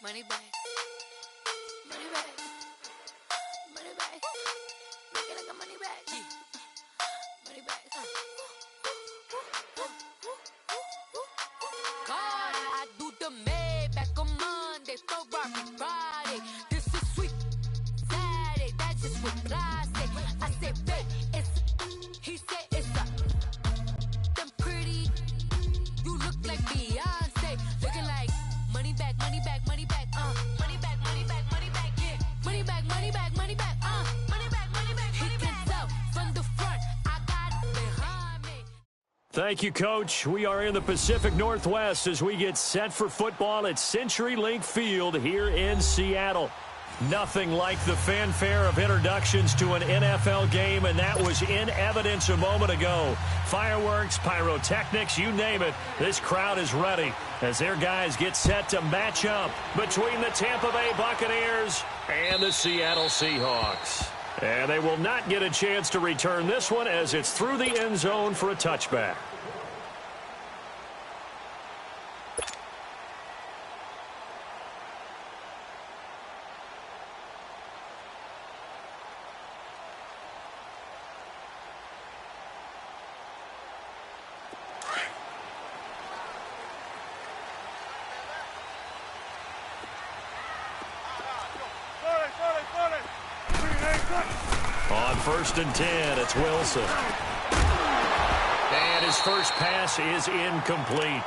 Money back. Money back. Money back. Make it like a money back. Money back. God, I do the Maybach on Monday, Ferrari Friday. This is sweet Saturday. That's just what I say. I say, babe, it's. He said it's a. Them pretty. You look like Beyonce. Looking like money back, money back, money back. Money back, money back, money back. Yeah. Money back, money back, money back. Money back, money back, money back. He can tell from the front. I got it behind me. Thank you, Coach. We are in the Pacific Northwest as we get set for football at CenturyLink Field here in Seattle. Nothing like the fanfare of introductions to an NFL game, and that was in evidence a moment ago. Fireworks, pyrotechnics, you name it. This crowd is ready as their guys get set to match up between the Tampa Bay Buccaneers and the Seattle Seahawks. And they will not get a chance to return this one as it's through the end zone for a touchback. On 1st and 10, it's Wilson. And his first pass is incomplete.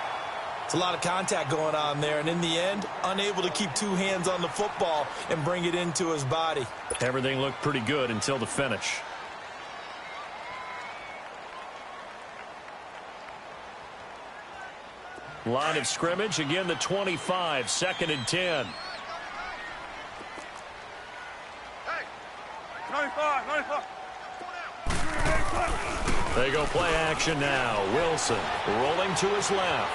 It's a lot of contact going on there, and in the end, unable to keep two hands on the football and bring it into his body. Everything looked pretty good until the finish. Line of scrimmage, again the 25, 2nd and 10. 95. They go play action now. Wilson rolling to his left.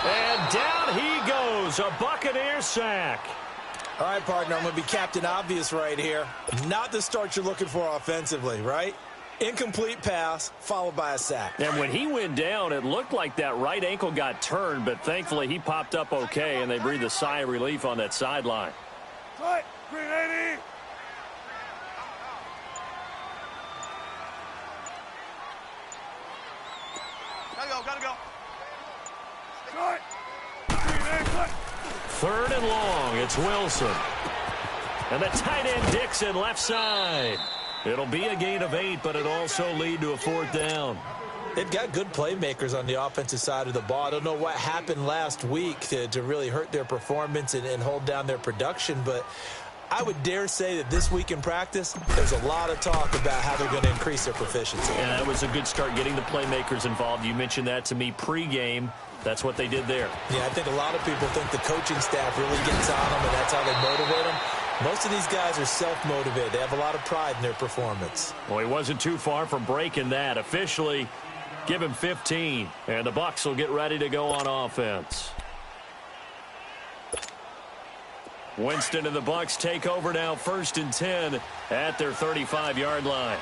And down he goes. A Buccaneer sack. All right, partner, I'm going to be Captain Obvious right here. Not the start you're looking for offensively, right? Incomplete pass followed by a sack. And when he went down, it looked like that right ankle got turned, but thankfully he popped up okay, and they breathed a sigh of relief on that sideline. Green 80. Gotta go. 3rd and long, it's Wilson. And the tight end Dixon left side. It'll be a gain of 8, but it also lead to a 4th down. They've got good playmakers on the offensive side of the ball. I don't know what happened last week to really hurt their performance and hold down their production, but I would dare say that this week in practice, there's a lot of talk about how they're going to increase their proficiency. And that was a good start, getting the playmakers involved. You mentioned that to me pregame. That's what they did there. Yeah, I think a lot of people think the coaching staff really gets on them, and that's how they motivate them. Most of these guys are self-motivated. They have a lot of pride in their performance. Well, he wasn't too far from breaking that. Officially, give him 15, and the Bucs will get ready to go on offense. Winston and the Bucs take over now, 1st and 10 at their 35-yard line.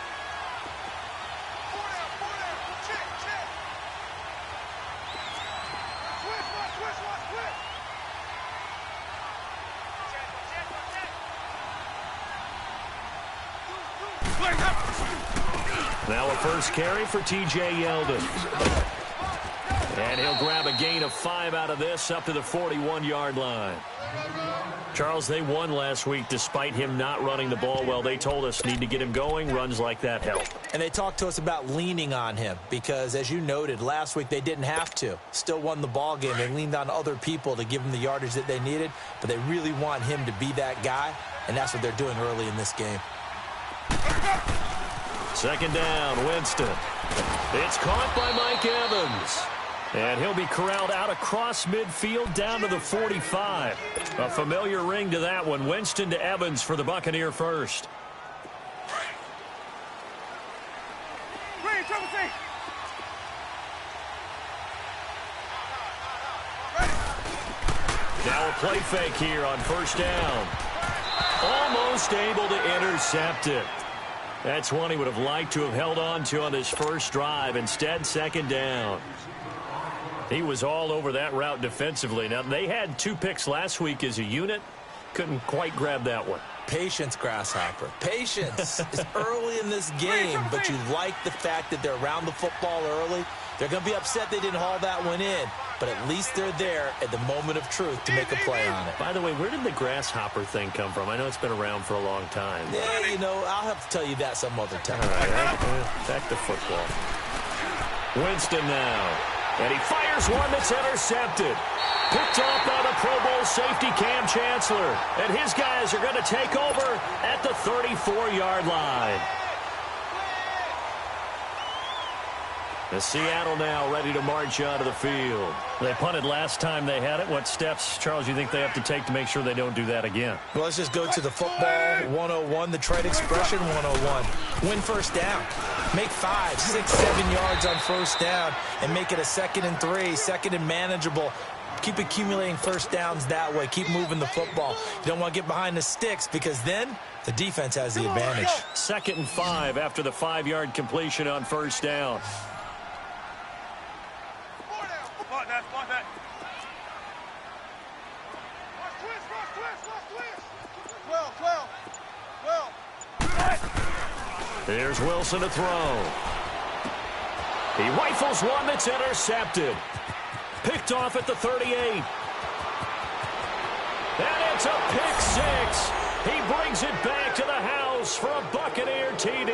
Now a first carry for T.J. Yeldon. And he'll grab a gain of 5 out of this up to the 41-yard line. Charles, they won last week despite him not running the ball well. They told us need to get him going. Runs like that help. And they talked to us about leaning on him because, as you noted, last week they didn't have to. Still won the ball game. They leaned on other people to give them the yardage that they needed, but they really want him to be that guy, and that's what they're doing early in this game. 2nd down, Winston. It's caught by Mike Evans. And he'll be corralled out across midfield down to the 45. A familiar ring to that one. Winston to Evans for the Buccaneer first. Now a play fake here on 1st down. Almost able to intercept it. That's one he would have liked to have held on to on this first drive. Instead, 2nd down. He was all over that route defensively. Now, they had 2 picks last week as a unit. Couldn't quite grab that one. Patience, Grasshopper. Patience. It's early in this game, but you like the fact that they're around the football early. They're going to be upset they didn't haul that one in, but at least they're there at the moment of truth to make a play on it. By the way, where did the grasshopper thing come from? I know it's been around for a long time. Yeah, you know, I'll have to tell you that some other time. All right, back to football. Winston now. And he fires one that's intercepted. Picked off by the Pro Bowl safety Cam Chancellor. And his guys are going to take over at the 34-yard line. The Seattle now ready to march out of the field. They punted last time they had it. What steps, Charles, you think they have to take to make sure they don't do that again? Well, let's just go to the football 101, the trade expression 101. Win first down. Make 5, 6, 7 yards on first down and make it a 2nd and 3, 2nd and manageable. Keep accumulating first downs that way. Keep moving the football. You don't want to get behind the sticks because then the defense has the advantage. 2nd and 5 after the 5-yard completion on first down. Here's Wilson to throw. He rifles one that's intercepted. Picked off at the 38. And it's a pick 6. He brings it back to the house for a Buccaneer TD.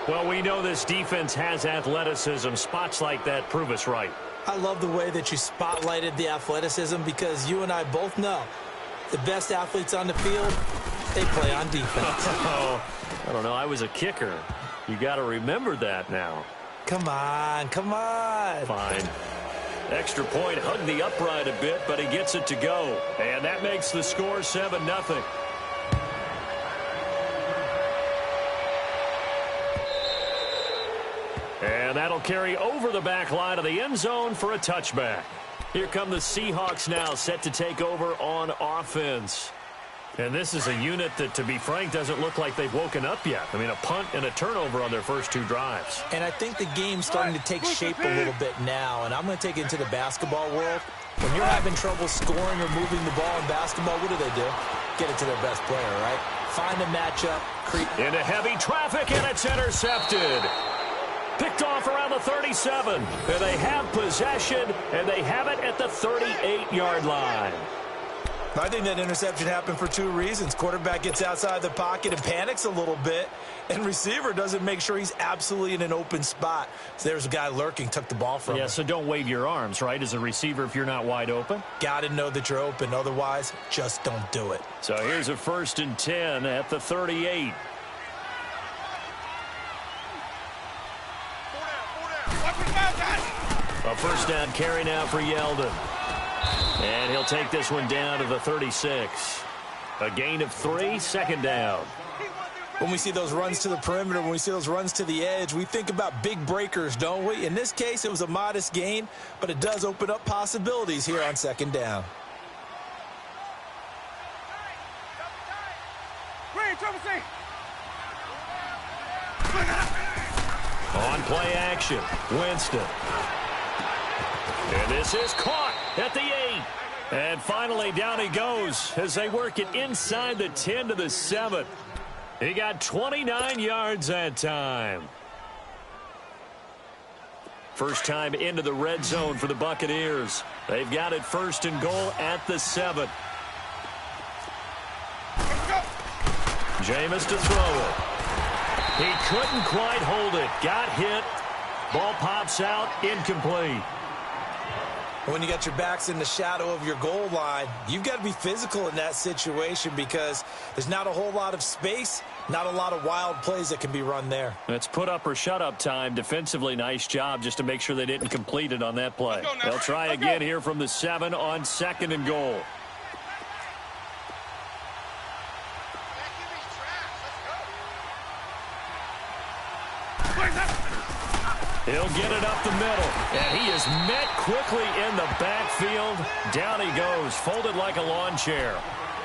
Well, we know this defense has athleticism. Spots like that prove us right. I love the way that you spotlighted the athleticism because you and I both know the best athletes on the field, they play on defense. Oh, I don't know. I was a kicker. You got to remember that now. Come on, come on. Fine. Extra point, hugged the upright a bit, but he gets it to go. And that makes the score 7-0. And that'll carry over the back line of the end zone for a touchback. Here come the Seahawks now, set to take over on offense. And this is a unit that, to be frank, doesn't look like they've woken up yet. I mean, a punt and a turnover on their first 2 drives. And I think the game's starting to take shape a little bit now. And I'm going to take it into the basketball world. When you're having trouble scoring or moving the ball in basketball, what do? Get it to their best player, right? Find a matchup. Into heavy traffic, and it's intercepted. Picked off around the 37. And they have possession, and they have it at the 38-yard line. I think that interception happened for 2 reasons. Quarterback gets outside the pocket and panics a little bit, and receiver doesn't make sure he's absolutely in an open spot. So there's a guy lurking, took the ball from him. Yeah, so don't wave your arms, right, as a receiver if you're not wide open? Got to know that you're open. Otherwise, just don't do it. So here's a 1st and 10 at the 38. A first down carry now for Yeldon. And he'll take this one down to the 36. A gain of 3, 2nd down. When we see those runs to the perimeter, when we see those runs to the edge, we think about big breakers, don't we? In this case, it was a modest gain, but it does open up possibilities here on 2nd down. On play action, Winston. And this is caught at the 8. And finally, down he goes as they work it inside the 10 to the 7. He got 29 yards that time. First time into the red zone for the Buccaneers. They've got it 1st and goal at the 7. Jameis to throw it. He couldn't quite hold it. Got hit. Ball pops out. Incomplete. When you got your backs in the shadow of your goal line, you've got to be physical in that situation because there's not a whole lot of space, not a lot of wild plays that can be run there. It's put up or shut up time. Defensively, nice job just to make sure they didn't complete it on that play. They'll try again here from the 7 on 2nd and goal. He'll get it up the middle, and he is met quickly in the backfield. Down he goes, folded like a lawn chair.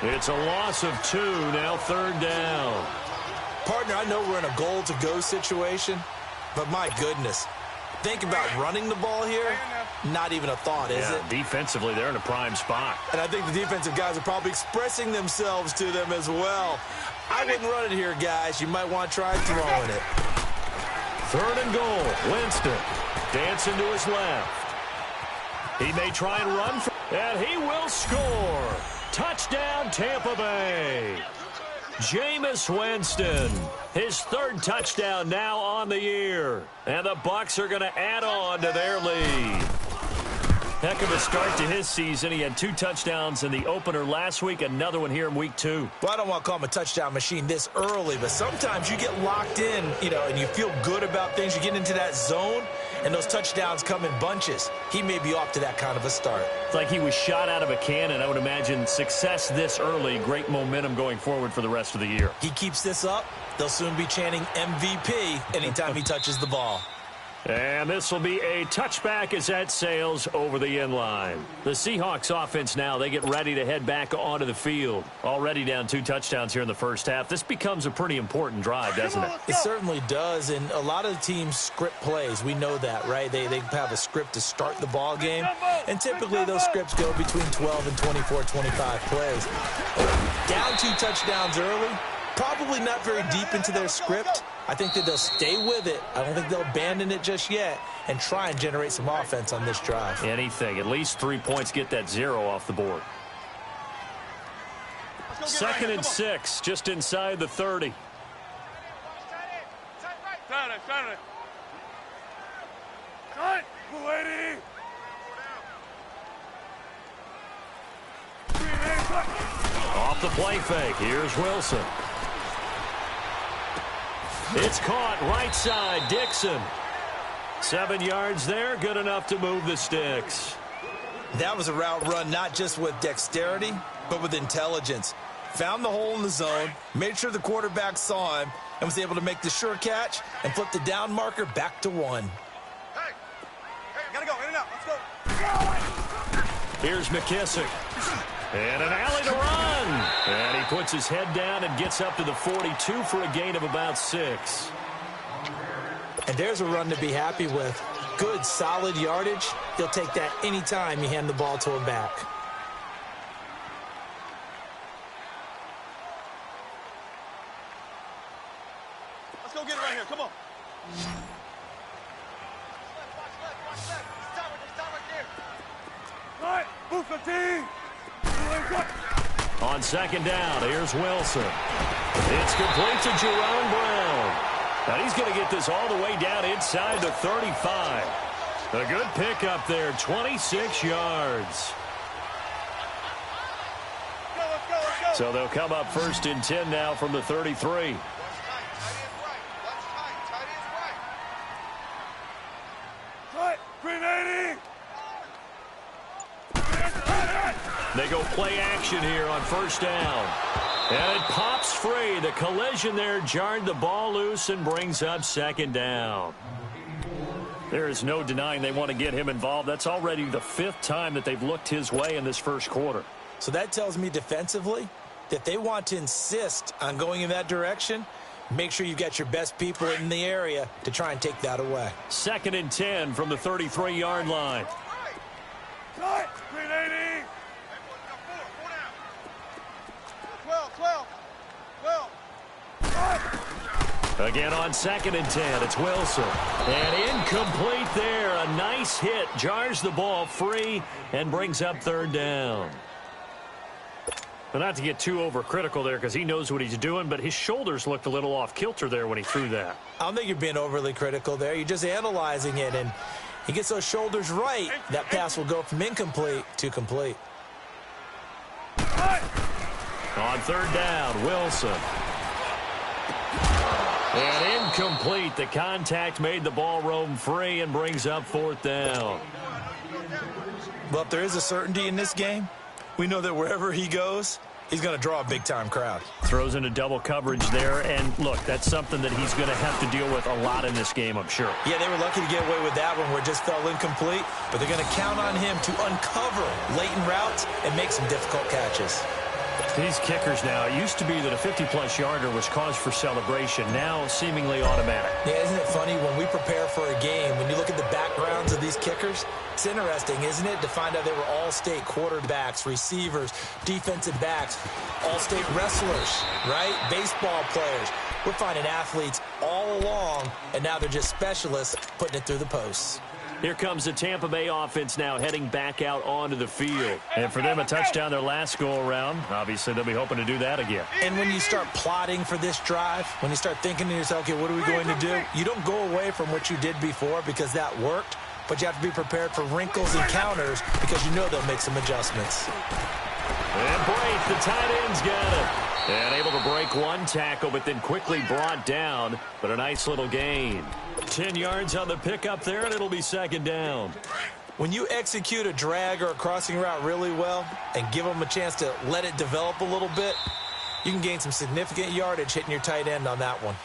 It's a loss of 2, now 3rd down. Partner, I know we're in a goal-to-go situation, but my goodness, Think about running the ball here. Not even a thought, is it? Defensively, they're in a prime spot. And I think the defensive guys are probably expressing themselves to them as well. I wouldn't run it here, guys. You might want to try throwing it. 3rd and goal. Winston dancing to his left. He may try and run, and he will score. Touchdown, Tampa Bay. Jameis Winston, his 3rd touchdown now on the year. And the Bucs are going to add on to their lead. Heck of a start to his season. He had 2 touchdowns in the opener last week, another one here in week 2. Well, I don't want to call him a touchdown machine this early, but sometimes you get locked in, and you feel good about things. You get into that zone, and those touchdowns come in bunches. He may be off to that kind of a start. It's like he was shot out of a cannon. I would imagine success this early, great momentum going forward for the rest of the year. He keeps this up, they'll soon be chanting MVP anytime he touches the ball. And this will be a touchback as that sails over the end line. The Seahawks offense now, they get ready to head back onto the field. Already down 2 touchdowns here in the first half. This becomes a pretty important drive, doesn't it? It certainly does, and a lot of the teams script plays. We know that, right? They have a script to start the ball game, and typically those scripts go between 12 and 24, 25 plays. Down 2 touchdowns early, probably not very deep into their script. I think that they'll stay with it. I don't think they'll abandon it just yet and try and generate some offense on this drive. Anything. At least 3 points, get that 0 off the board. 2nd and 6, just inside the 30. Off the play fake. Here's Wilson. It's caught right side. Dixon. 7 yards there. Good enough to move the sticks. That was a route run not just with dexterity, but with intelligence. Found the hole in the zone, made sure the quarterback saw him, and was able to make the sure catch and flip the down marker back to 1. Hey, gotta go, in and out, let's go. Here's McKissick. And an alley to run. And he puts his head down and gets up to the 42 for a gain of about 6. And there's a run to be happy with. Good, solid yardage. He'll take that anytime you hand the ball to him back. Let's go get it right here, come on. All right, move 15. On 2nd down, here's Wilson. It's complete to Jerome Brown. And he's going to get this all the way down inside the 35. A good pickup there, 26 yards. Let's go. So they'll come up 1st and 10 now from the 33. They go play action here on 1st down. And it pops free. The collision there jarred the ball loose and brings up 2nd down. There is no denying they want to get him involved. That's already the 5th time that they've looked his way in this first quarter. So that tells me defensively that they want to insist on going in that direction. Make sure you've got your best people in the area to try and take that away. 2nd and 10 from the 33-yard line. Green 80. 12. Again on 2nd and 10, it's Wilson. And incomplete there. A nice hit. Jars the ball free and brings up 3rd down. But not to get too overcritical there because he knows what he's doing, but his shoulders looked a little off kilter there when he threw that. I don't think you're being overly critical there. You're just analyzing it, and he gets those shoulders right. That pass will go from incomplete to complete. On 3rd down, Wilson. And incomplete. The contact made the ball roam free and brings up 4th down. Well, if there is a certainty in this game, we know that wherever he goes, he's going to draw a big-time crowd. Throws into double coverage there, and look, that's something that he's going to have to deal with a lot in this game, I'm sure. Yeah, they were lucky to get away with that one where it just fell incomplete, but they're going to count on him to uncover latent routes and make some difficult catches. These kickers now, it used to be that a 50-plus yarder was cause for celebration. Now, seemingly automatic. Yeah, isn't it funny when we prepare for a game, when you look at the backgrounds of these kickers, it's interesting, isn't it, to find out they were all-state quarterbacks, receivers, defensive backs, all-state wrestlers, right? Baseball players. We're finding athletes all along, and now they're just specialists putting it through the posts. Here comes the Tampa Bay offense now heading back out onto the field. And for them, a touchdown their last go-around. Obviously, they'll be hoping to do that again. And when you start plotting for this drive, when you start thinking to yourself, okay, what are we going to do? You don't go away from what you did before because that worked, but you have to be prepared for wrinkles and counters because you know they'll make some adjustments. And Brate, the tight end's got it. And able to break one tackle, but then quickly brought down. But a nice little gain. 10 yards on the pickup there, and it'll be second down. When you execute a drag or a crossing route really well and give them a chance to let it develop a little bit, you can gain some significant yardage hitting your tight end on that one.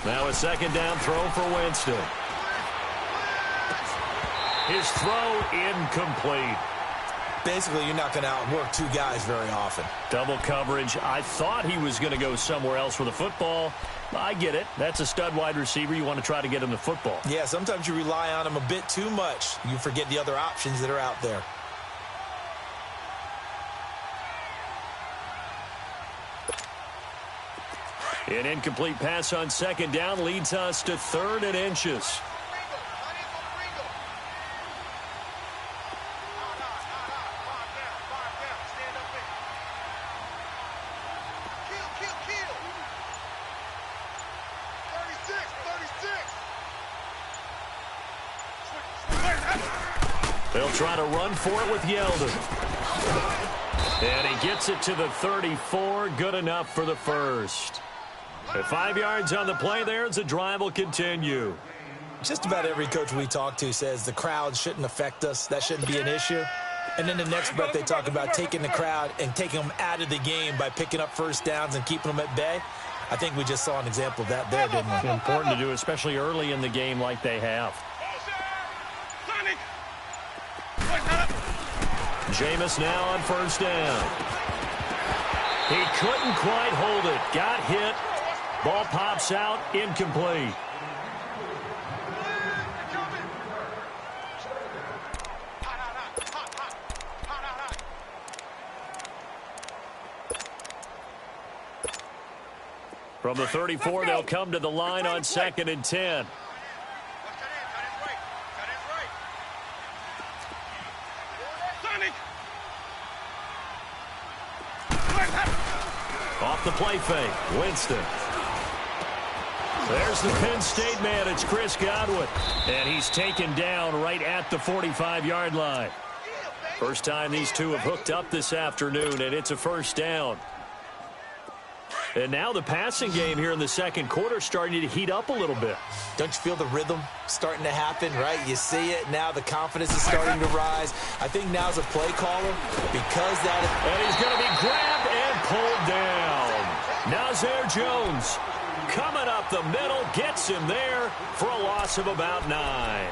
Now a second down throw for Winston. His throw incomplete. Basically, you're not going to outwork two guys very often. Double coverage. I thought he was going to go somewhere else with the football. I get it. That's a stud wide receiver. You want to try to get him the football. Yeah, sometimes you rely on him a bit too much. You forget the other options that are out there. An incomplete pass on second down leads us to 3rd and inches. They'll try to run for it with Yeldon. And he gets it to the 34. Good enough for the first. At 5 yards on the play there, the drive will continue. Just about every coach we talk to says the crowd shouldn't affect us. That shouldn't be an issue. And then the next breath they talk about taking the crowd and taking them out of the game by picking up first downs and keeping them at bay. I think we just saw an example of that there, didn't we? It's important to do, especially early in the game like they have. Jameis now on first down. He couldn't quite hold it. Got hit. Ball pops out. Incomplete. From the 34, they'll come to the line on 2nd and 10. Off the play fake, Winston. There's the Penn State man. It's Chris Godwin. And he's taken down right at the 45-yard line. First time these two have hooked up this afternoon, and it's a first down. And now the passing game here in the second quarter starting to heat up a little bit. Don't you feel the rhythm starting to happen, right? You see it. Now the confidence is starting to rise. I think now's a play caller because that... And he's going to be grabbed and pulled down. Nazir Jones coming up the middle, gets him there for a loss of about 9.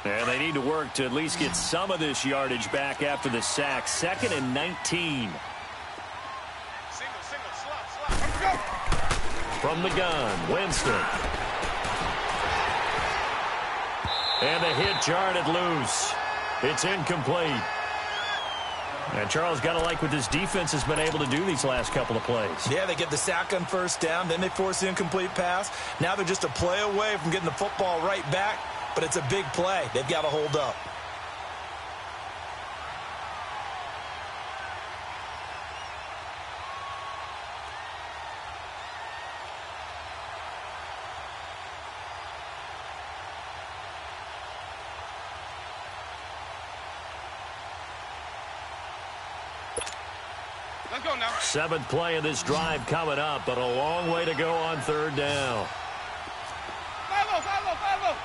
And they need to work to at least get some of this yardage back after the sack. 2nd and 19. From the gun, Winston. And the hit jarred it loose. It's incomplete. And Charles, got to like what this defense has been able to do these last couple of plays. Yeah, they get the sack on first down, then they force the incomplete pass. Now they're just a play away from getting the football right back. But it's a big play. They've got to hold up. Let's go now. 7th play of this drive coming up, but a long way to go on 3rd down. Follow.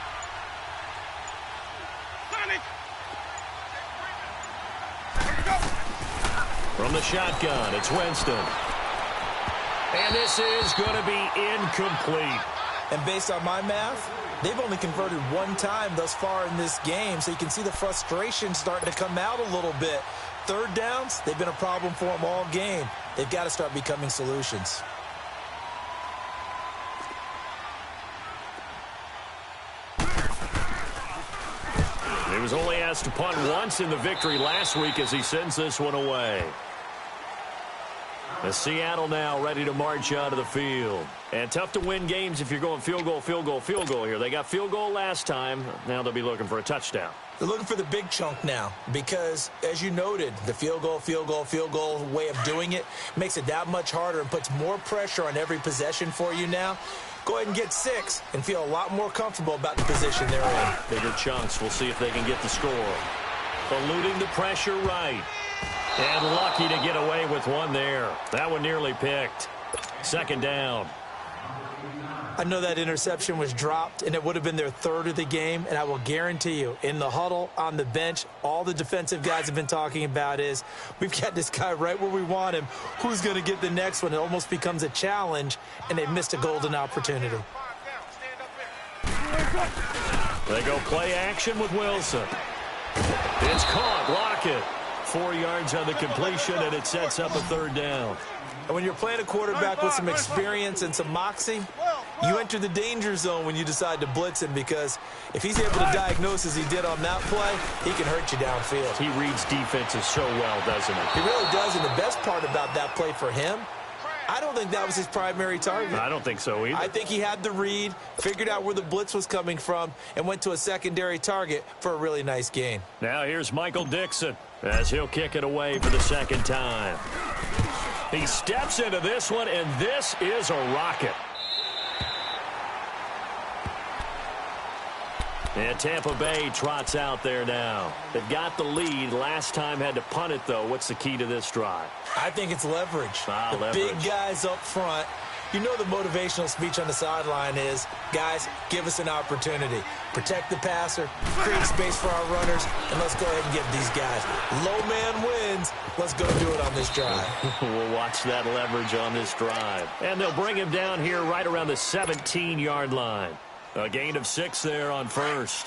From the shotgun, it's Winston. And this is going to be incomplete. And based on my math, they've only converted one time thus far in this game, so you can see the frustration starting to come out a little bit. Third downs, they've been a problem for them all game. They've got to start becoming solutions. He was only asked to punt once in the victory last week as he sends this one away. The Seattle now ready to march out of the field. And tough to win games if you're going field goal, field goal, field goal here. They got field goal last time. Now they'll be looking for a touchdown. They're looking for the big chunk now because, as you noted, the field goal way of doing it makes it that much harder and puts more pressure on every possession for you now. Go ahead and get 6 and feel a lot more comfortable about the position they're in. Bigger chunks. We'll see if they can get the score. Eluding the pressure right. And lucky to get away with one there. That one nearly picked. Second down. I know that interception was dropped, and it would have been their third of the game, and I will guarantee you, in the huddle, on the bench, all the defensive guys have been talking about is, we've got this guy right where we want him. Who's going to get the next one? It almost becomes a challenge, and they missed a golden opportunity. They go play action with Wilson. It's caught. Lockett. 4 yards on the completion, and it sets up a third down. And when you're playing a quarterback with some experience and some moxie, you enter the danger zone when you decide to blitz him, because if he's able to diagnose as he did on that play, he can hurt you downfield. He reads defenses so well, doesn't he? He really does, and the best part about that play for him, I don't think that was his primary target. I don't think so either. I think he had the read, figured out where the blitz was coming from, and went to a secondary target for a really nice gain. Now here's Michael Dixon as he'll kick it away for the second time. He steps into this one, and this is a rocket. And Tampa Bay trots out there now. They've got the lead. Last time had to punt it, though. What's the key to this drive? I think it's leverage. Leverage. Big guys up front. You know the motivational speech on the sideline is, guys, give us an opportunity. Protect the passer, create space for our runners, and let's go ahead and give these guys. Low man wins. Let's go do it on this drive. We'll watch that leverage on this drive. And they'll bring him down here right around the 17-yard line. A gain of 6 there on first.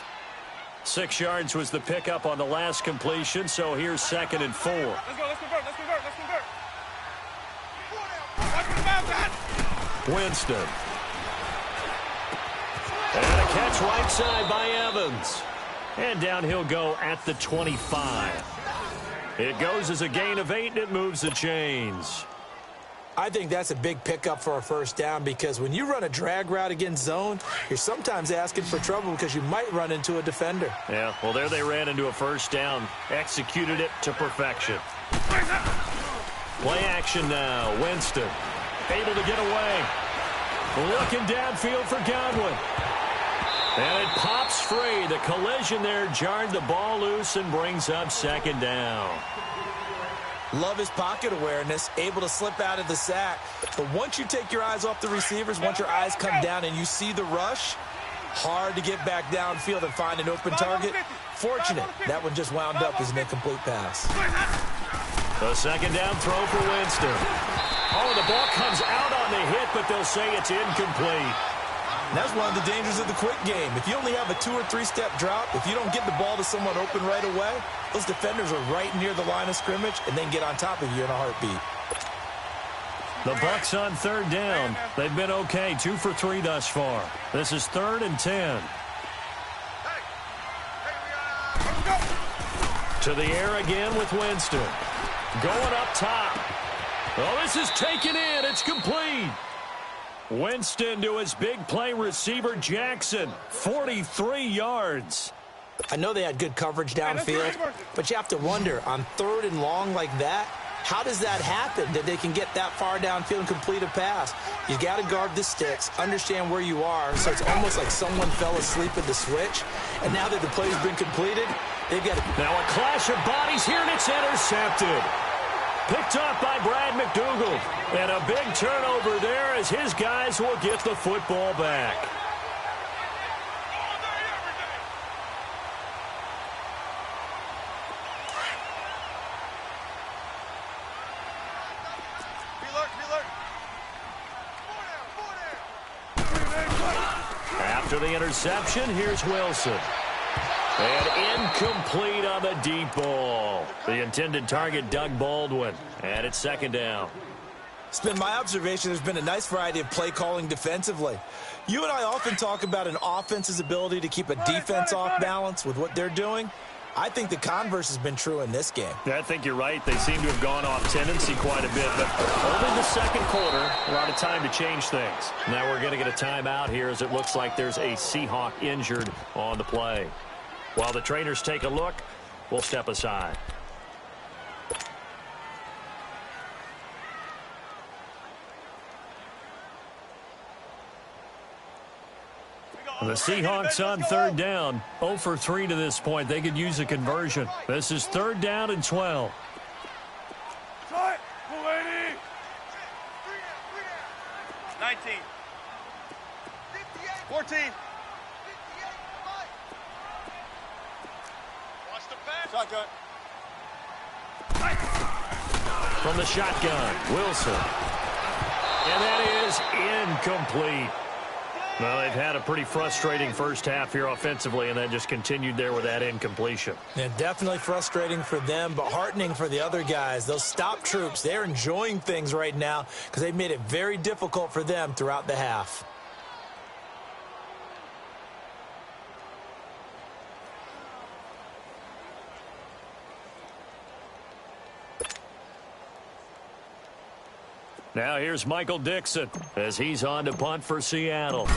6 yards was the pickup on the last completion, so here's 2nd and 4. Let's go, let's convert, let's convert, let's convert. Watch for the bounce, Dad. Winston. And a catch right side by Evans. And down he'll go at the 25. It goes as a gain of 8, and it moves the chains. I think that's a big pickup for a first down, because when you run a drag route against zone, you're sometimes asking for trouble because you might run into a defender. Yeah, well, there they ran into a first down. Executed it to perfection. Play action now. Winston able to get away. Looking downfield for Godwin. And it pops free. The collision there jarred the ball loose and brings up 2nd down. Love his pocket awareness, able to slip out of the sack. But once you take your eyes off the receivers, once your eyes come down and you see the rush, hard to get back downfield and find an open target. Fortunate, that one just wound up as an incomplete pass. The 2nd down throw for Winston. Oh, the ball comes out on the hit, but they'll say it's incomplete. And that's one of the dangers of the quick game. If you only have a 2- or 3-step drop, if you don't get the ball to someone open right away, those defenders are right near the line of scrimmage and then get on top of you in a heartbeat. The Bucs on 3rd down. They've been okay, 2 for 3 thus far. This is 3rd and 10. To the air again with Winston. Going up top. Oh, this is taken in. It's complete. Winston to his big play receiver, Jackson. 43 yards. I know they had good coverage downfield, but you have to wonder, on 3rd and long like that, how does that happen that they can get that far downfield and complete a pass? You got to guard the sticks, understand where you are, so it's almost like someone fell asleep at the switch, and now that the play's been completed, they've got to... Now a clash of bodies here, and it's intercepted. Picked up by Brad McDougal. And a big turnover there as his guys will get the football back. After the interception, here's Wilson. And incomplete on the deep ball. The intended target, Doug Baldwin. And it's second down. It's been my observation there's been a nice variety of play calling defensively. You and I often talk about an offense's ability to keep a defense off balance with what they're doing. I think the converse has been true in this game. Yeah, I think you're right. They seem to have gone off tendency quite a bit, but only the second quarter, a lot of time to change things. Now we're going to get a timeout here as it looks like there's a Seahawk injured on the play. While the trainers take a look, we'll step aside. The Seahawks on third down, 0 for 3 to this point. They could use a conversion. This is third down and 12. 19. 14. Watch the pass. Shotgun. From the shotgun, Wilson. And that is incomplete. Well, they've had a pretty frustrating first half here offensively, and that just continued there with that incompletion. Yeah, definitely frustrating for them, but heartening for the other guys. Those stop troops, they're enjoying things right now because they've made it very difficult for them throughout the half. Now here's Michael Dixon as he's on to punt for Seattle.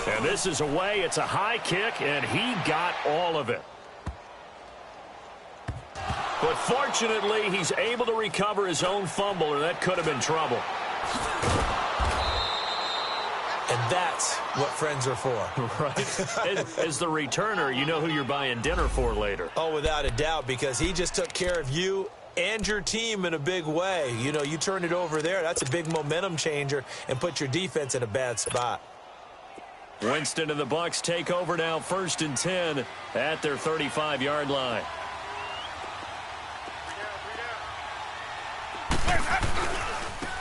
And this is away. It's a high kick, and he got all of it. But fortunately, he's able to recover his own fumble, or that could have been trouble. And that's what friends are for. Right? As the returner, you know who you're buying dinner for later. Oh, without a doubt, because he just took care of you and your team in a big way. You know, you turn it over there, that's a big momentum changer and put your defense in a bad spot. Winston and the Bucs take over now, 1st and 10 at their 35-yard line.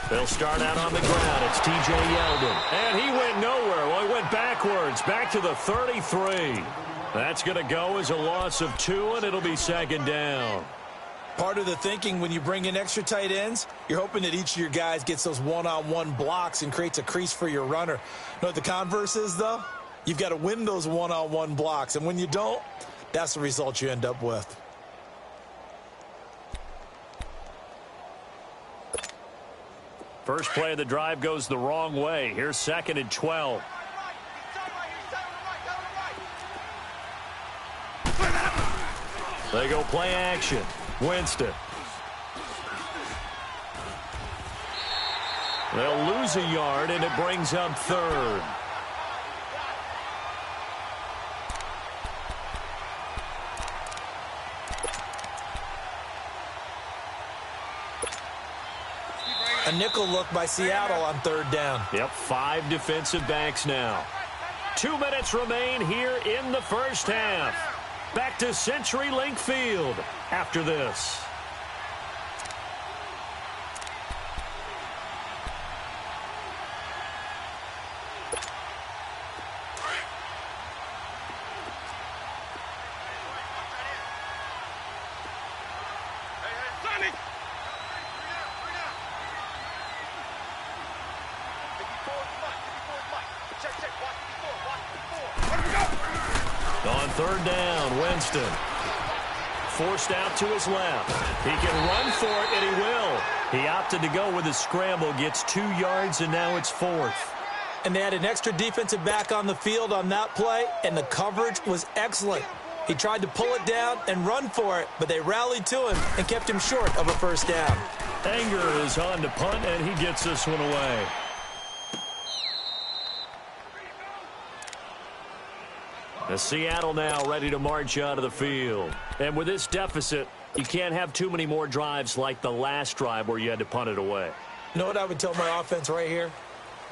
They'll start out on the ground. It's T.J. Yeldon. And he went nowhere. Well, he went backwards, back to the 33. That's going to go as a loss of 2, and it'll be second down. Part of the thinking when you bring in extra tight ends, you're hoping that each of your guys gets those one-on-one blocks and creates a crease for your runner. You know what the converse is, though? You've got to win those one-on-one blocks, and when you don't, that's the result you end up with. First play of the drive goes the wrong way. Here's 2nd and 12. They go play action. Winston. They'll lose a yard, and it brings up 3rd. A nickel look by Seattle on 3rd down. Yep, 5 defensive backs now. 2 minutes remain here in the first half. Back to CenturyLink Field after this. On 3rd down, Winston. Forced out to his left. He can run for it, and he will. He opted to go with a scramble, gets 2 yards, and now it's 4th. And they had an extra defensive back on the field on that play, and the coverage was excellent. He tried to pull it down and run for it, but they rallied to him and kept him short of a first down. Anger is on to punt, and he gets this one away. The Seattle now ready to march out of the field. And with this deficit, you can't have too many more drives like the last drive where you had to punt it away. You know what I would tell my offense right here?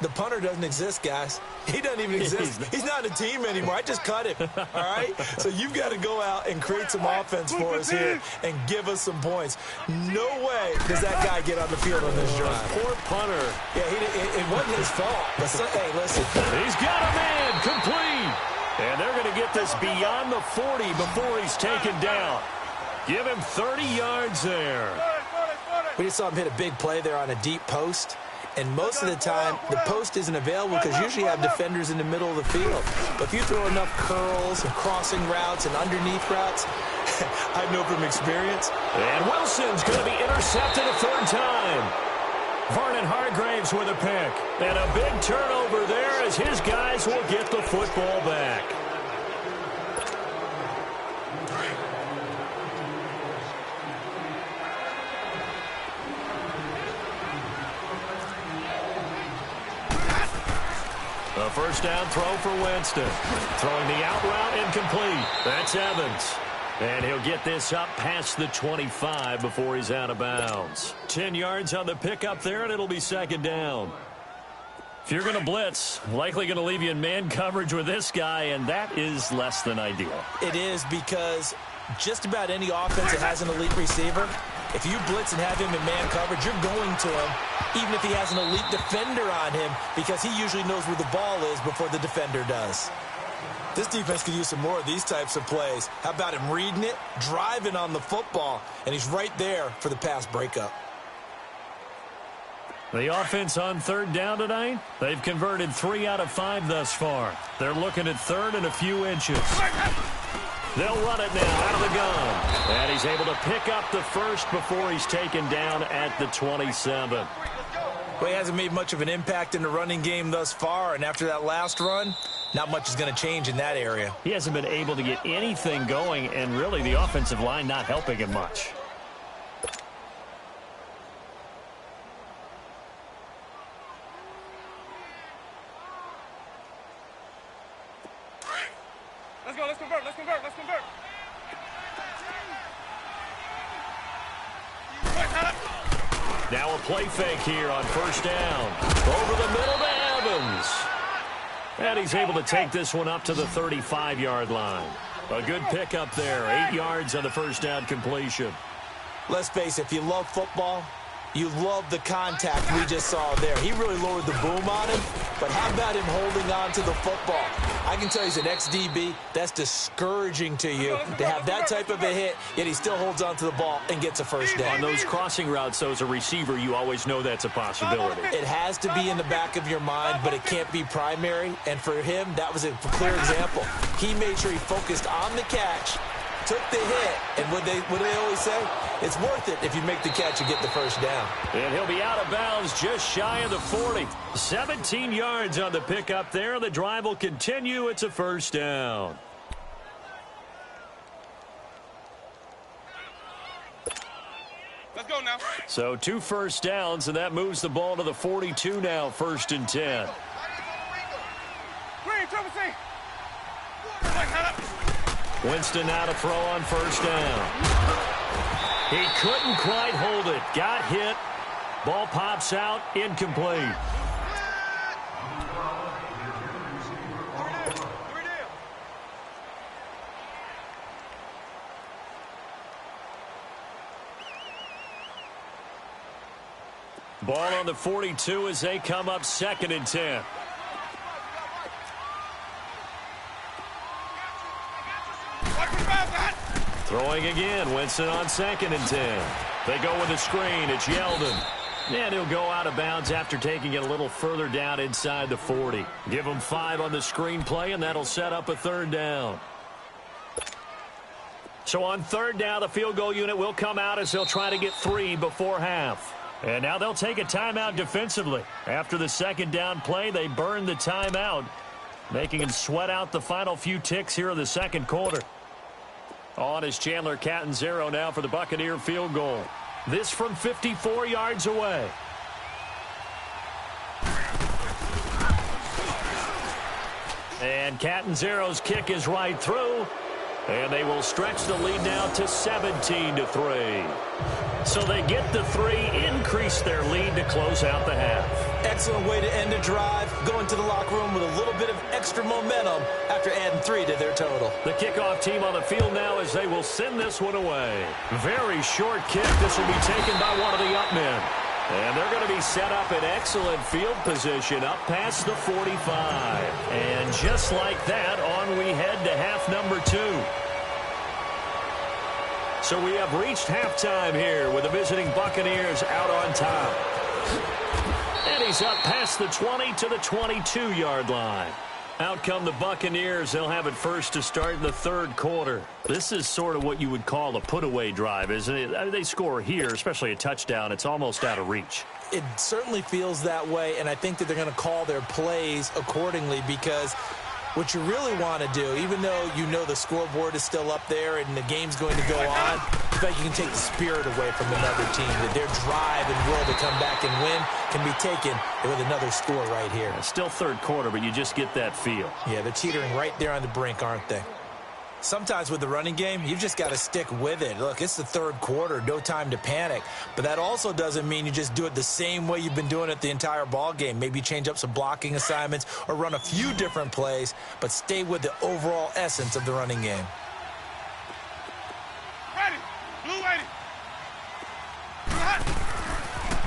The punter doesn't exist, guys. He doesn't even exist. He's not a team anymore. I just cut him, all right? So you've got to go out and create some offense for us here and give us some points. No way does that guy get on the field on this drive. Poor punter. Yeah, it wasn't his fault. But hey, listen. He's got a man complete. And they're going to get this beyond the 40 before he's taken down. Give him 30 yards there. We just saw him hit a big play there on a deep post. And most of the time, the post isn't available because you usually have defenders in the middle of the field. But if you throw enough curls and crossing routes and underneath routes, I know from experience. And Wilson's going to be intercepted a third time. Vernon Hargraves with a pick. And a big turnover there as his guys will get the football back. A first down throw for Winston. Throwing the out route incomplete. That's Evans. And he'll get this up past the 25 before he's out of bounds. 10 yards on the pickup there, and it'll be second down. If you're going to blitz, likely going to leave you in man coverage with this guy, and that is less than ideal. It is because just about any offense that has an elite receiver, if you blitz and have him in man coverage, you're going to him, even if he has an elite defender on him, because he usually knows where the ball is before the defender does. This defense could use some more of these types of plays. How about him reading it, driving on the football, and he's right there for the pass breakup. The offense on third down tonight, they've converted 3 out of 5 thus far. They're looking at third and a few inches. They'll run it now out of the gun. And he's able to pick up the first before he's taken down at the 27. Well, he hasn't made much of an impact in the running game thus far, and after that last run, not much is going to change in that area. He hasn't been able to get anything going, and really the offensive line not helping him much. Let's go, let's convert, let's convert, let's convert. Now a play fake here on first down. Over the middle to Evans. And he's able to take this one up to the 35-yard line. A good pickup there. 8 yards on the first down completion. Let's face it, if you love football, you love the contact we just saw there. He really lowered the boom on him, but how about him holding on to the football? I can tell he's an ex-DB. That's discouraging to you to have that type of a hit, yet he still holds on to the ball and gets a first down. On those crossing routes, though, as a receiver, you always know that's a possibility. It has to be in the back of your mind, but it can't be primary. And for him, that was a clear example. He made sure he focused on the catch, took the hit, and what do they always say? It's worth it if you make the catch and get the first down. And he'll be out of bounds just shy of the 40. 17 yards on the pickup there. The drive will continue. It's a first down. Let's go now. So 2 first downs, and that moves the ball to the 42 now, 1st and 10. Green, triple C. Winston now to throw on first down. He couldn't quite hold it. Got hit. Ball pops out. Incomplete. Ball on the 42 as they come up 2nd and 10. Throwing again. Winston on 2nd and 10. They go with a screen. It's Yeldon. And he'll go out of bounds after taking it a little further down inside the 40. Give him 5 on the screen play, and that'll set up a 3rd down. So on 3rd down, the field goal unit will come out as they'll try to get 3 before half. And now they'll take a timeout defensively. After the 2nd down play, they burn the timeout, making him sweat out the final few ticks here in the 2nd quarter. On is Chandler Catanzaro now for the Buccaneer field goal. This from 54 yards away. And Catanzaro's kick is right through. And they will stretch the lead now to 17-3. So they get the 3, increase their lead to close out the half. Excellent way to end a drive, going to the locker room with a little bit of extra momentum after adding 3 to their total. The kickoff team on the field now as they will send this one away. Very short kick. This will be taken by one of the up men. And they're going to be set up in excellent field position up past the 45. And just like that, on we head to half number 2. So we have reached halftime here with the visiting Buccaneers out on top. And he's up past the 20 to the 22-yard line. Out come the Buccaneers. They'll have it first to start in the third quarter. This is sort of what you would call a put-away drive, isn't it? I mean, they score here, especially a touchdown. It's almost out of reach. It certainly feels that way, and I think that they're going to call their plays accordingly because what you really want to do, even though you know the scoreboard is still up there and the game's going to go on, I feel like you can take the spirit away from another team, that their drive and will to come back and win can be taken with another score right here. Still third quarter, but you just get that feel. Yeah, they're teetering right there on the brink, aren't they? Sometimes with the running game, you've just got to stick with it. Look, it's the third quarter, no time to panic. But that also doesn't mean you just do it the same way you've been doing it the entire ball game. Maybe change up some blocking assignments or run a few different plays, but stay with the overall essence of the running game. Ready. Blue ready.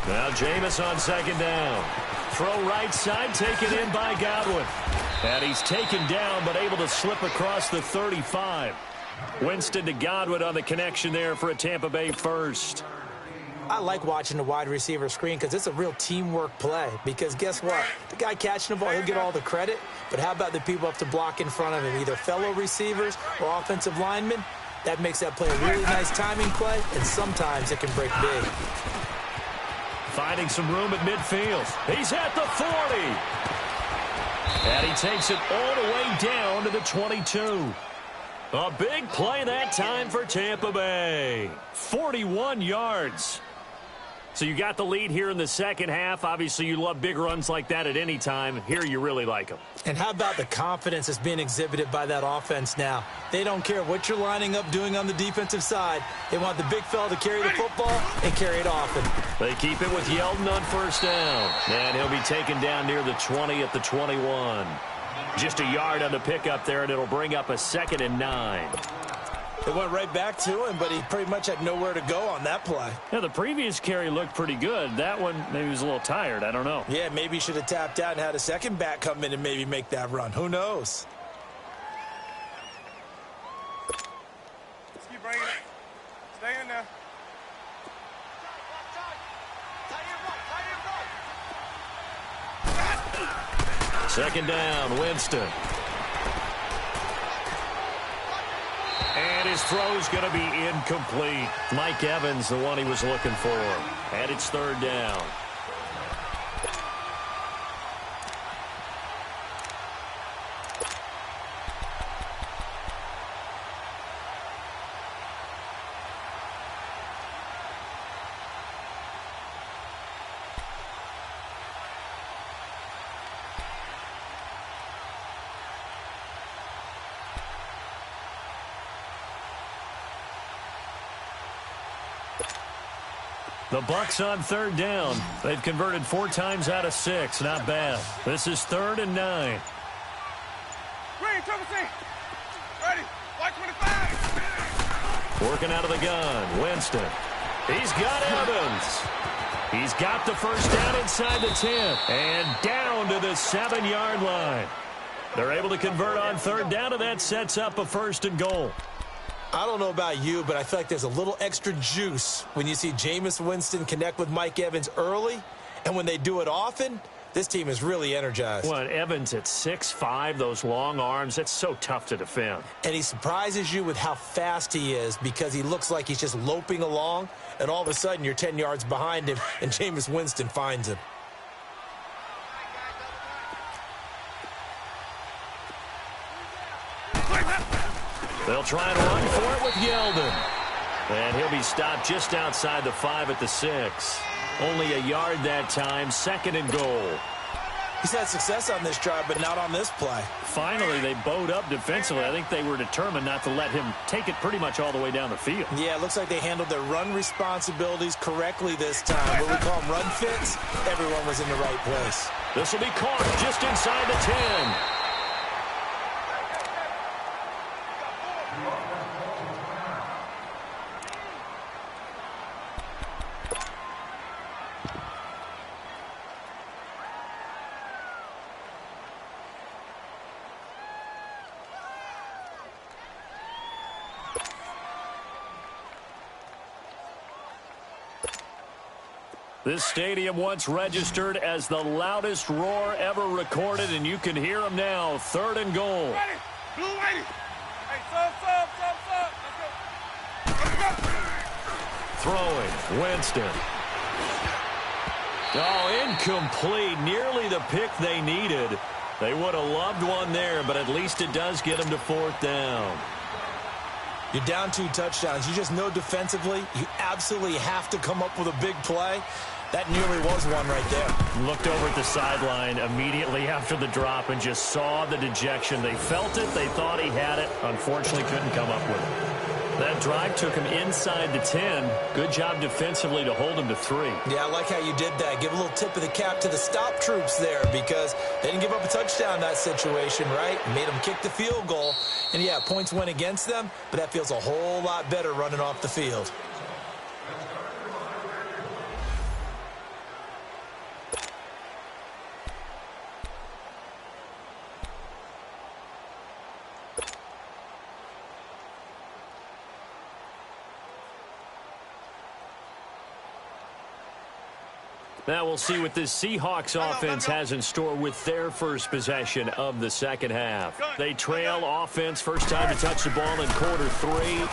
Now Jameis on second down. Throw right side, taken in by Godwin. And he's taken down, but able to slip across the 35. Winston to Godwin on the connection there for a Tampa Bay first. I like watching the wide receiver screen because it's a real teamwork play. Because guess what? The guy catching the ball, he'll get all the credit. But how about the people up to block in front of him, either fellow receivers or offensive linemen? That makes that play a really nice timing play, and sometimes it can break big. Finding some room at midfield. He's at the 40. And he takes it all the way down to the 22. A big play that time for Tampa Bay. 41 yards. So you got the lead here in the second half. Obviously, you love big runs like that at any time. Here you really like them. And how about the confidence that's being exhibited by that offense now? They don't care what you're lining up doing on the defensive side. They want the big fella to carry the football and carry it often. They keep it with Yeldon on first down. And he'll be taken down near the 20 at the 21. Just a yard on the pickup there, and it'll bring up a 2nd and 9. It went right back to him, but he pretty much had nowhere to go on that play. Yeah, the previous carry looked pretty good. That one, maybe he was a little tired. I don't know. Yeah, maybe he should have tapped out and had a second back come in and maybe make that run. Who knows? Let's keep bringing it. Stay in there. Second down, Winston. And his throw's going to be incomplete. Mike Evans, the one he was looking for. And it's third down. The Bucs on third down. They've converted 4 times out of 6. Not bad. This is 3rd and 9. Green, triple C. Ready. White 25. Working out of the gun. Winston. He's got Evans. He's got the first down inside the 10. And down to the 7-yard line. They're able to convert on third down, and that sets up a 1st and goal. I don't know about you, but I feel like there's a little extra juice when you see Jameis Winston connect with Mike Evans early. And when they do it often, this team is really energized. Well, Evans at 6'5", those long arms, that's so tough to defend. And he surprises you with how fast he is because he looks like he's just loping along. And all of a sudden, you're 10 yards behind him, and Jameis Winston finds him. They'll try and run for it with Yeldon. And he'll be stopped just outside the 5 at the 6. Only a yard that time, 2nd and goal. He's had success on this drive, but not on this play. Finally, they bowed up defensively. I think they were determined not to let him take it pretty much all the way down the field. Yeah, it looks like they handled their run responsibilities correctly this time. What we call them run fits, everyone was in the right place. This will be caught just inside the 10. This stadium once registered as the loudest roar ever recorded, and you can hear them now. 3rd and goal. Blue lady. Hey, sub. Let's go. Throwing, Winston. Oh, incomplete. Nearly the pick they needed. They would have loved one there, but at least it does get them to 4th down. You're down 2 touchdowns. You just know defensively you absolutely have to come up with a big play. That nearly was one right there. Looked over at the sideline immediately after the drop and just saw the dejection. They felt it. They thought he had it. Unfortunately, couldn't come up with it. That drive took him inside the 10. Good job defensively to hold him to 3. Yeah, I like how you did that. Give a little tip of the cap to the stop troops there because they didn't give up a touchdown in that situation, right? Made them kick the field goal. And, yeah, points went against them, but that feels a whole lot better running off the field. Now we'll see what this Seahawks offense has in store with their first possession of the second half. They trail offense, first time to touch the ball in quarter 3,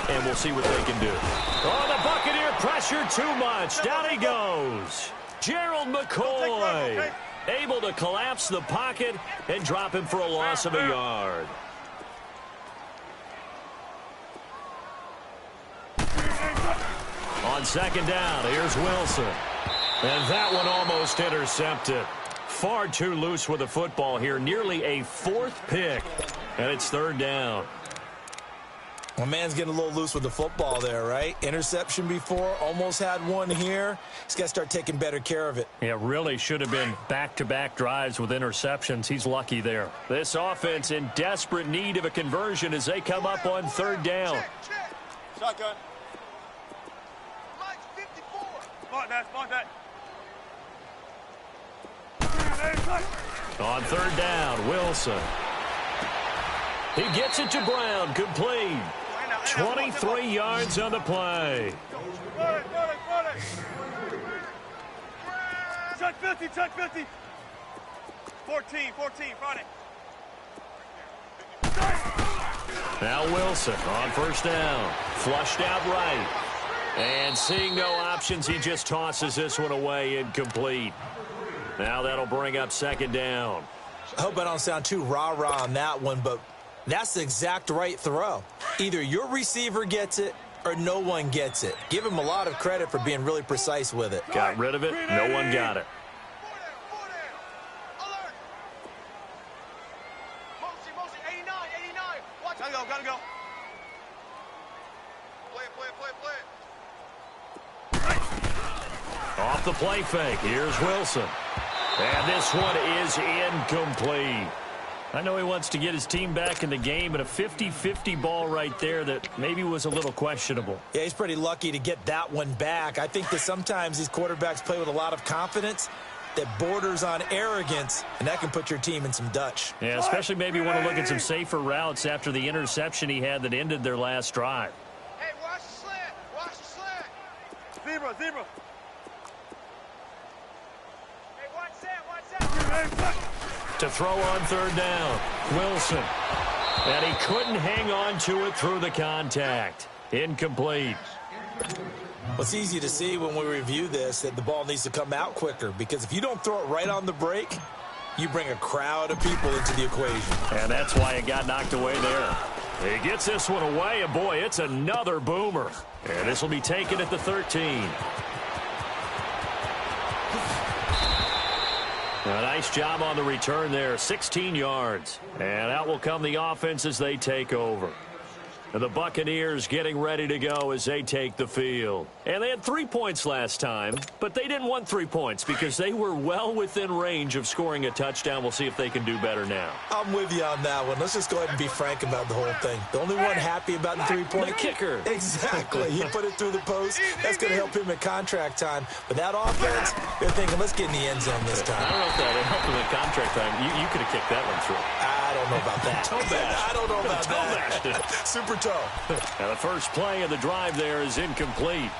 and we'll see what they can do. Oh, the Buccaneer pressure too much. Down he goes. Gerald McCoy able to collapse the pocket and drop him for a loss of a yard. On second down, here's Wilson. And that one almost intercepted. Far too loose with the football here. Nearly a 4th pick. And it's 3rd down. Well, man's getting a little loose with the football there, right? Interception before, almost had one here. He's got to start taking better care of it. Yeah, really should have been back-to-back drives with interceptions. He's lucky there. This offense in desperate need of a conversion as they come up on 3rd down. Shotgun. Spot that. On 3rd down, Wilson. He gets it to Brown, complete. 23 yards on the play. Chuck 50. 14, Friday. Now Wilson on 1st down. Flushed out right. And seeing no options, he just tosses this one away, incomplete. Now that'll bring up 2nd down. I hope I don't sound too rah-rah on that one, but that's the exact right throw. Either your receiver gets it or no one gets it. Give him a lot of credit for being really precise with it. Got rid of it. No one got it. Mosey, 89. Watch. Gotta go. Play it. Off the play fake. Here's Wilson. And this one is incomplete. I know he wants to get his team back in the game, but a 50-50 ball right there that maybe was a little questionable. Yeah, he's pretty lucky to get that one back. I think that sometimes these quarterbacks play with a lot of confidence that borders on arrogance, and that can put your team in some Dutch. Yeah, especially maybe want to look at some safer routes after the interception he had that ended their last drive. Hey, watch the slant. Zebra. Hey, watch that. To throw on 3rd down, Wilson. And he couldn't hang on to it through the contact. Incomplete. Well, it's easy to see when we review this that the ball needs to come out quicker, because if you don't throw it right on the break, you bring a crowd of people into the equation. And that's why it got knocked away there. He gets this one away, and boy, it's another boomer. And this will be taken at the 13. A nice job on the return there, 16 yards. And out will come the offense as they take over. And the Buccaneers getting ready to go as they take the field. And they had 3 points last time, but they didn't want 3 points because they were well within range of scoring a touchdown. We'll see if they can do better now. I'm with you on that one. Let's just go ahead and be frank about the whole thing. The only one happy about the 3-point. The kicker. Exactly. He put it through the post. That's going to help him at contract time. But that offense, they're thinking, let's get in the end zone this time. I don't know if that helped him at contract time. You could have kicked that one through. I don't know about that. I don't know about that. Super toe. And the first play of the drive there is incomplete.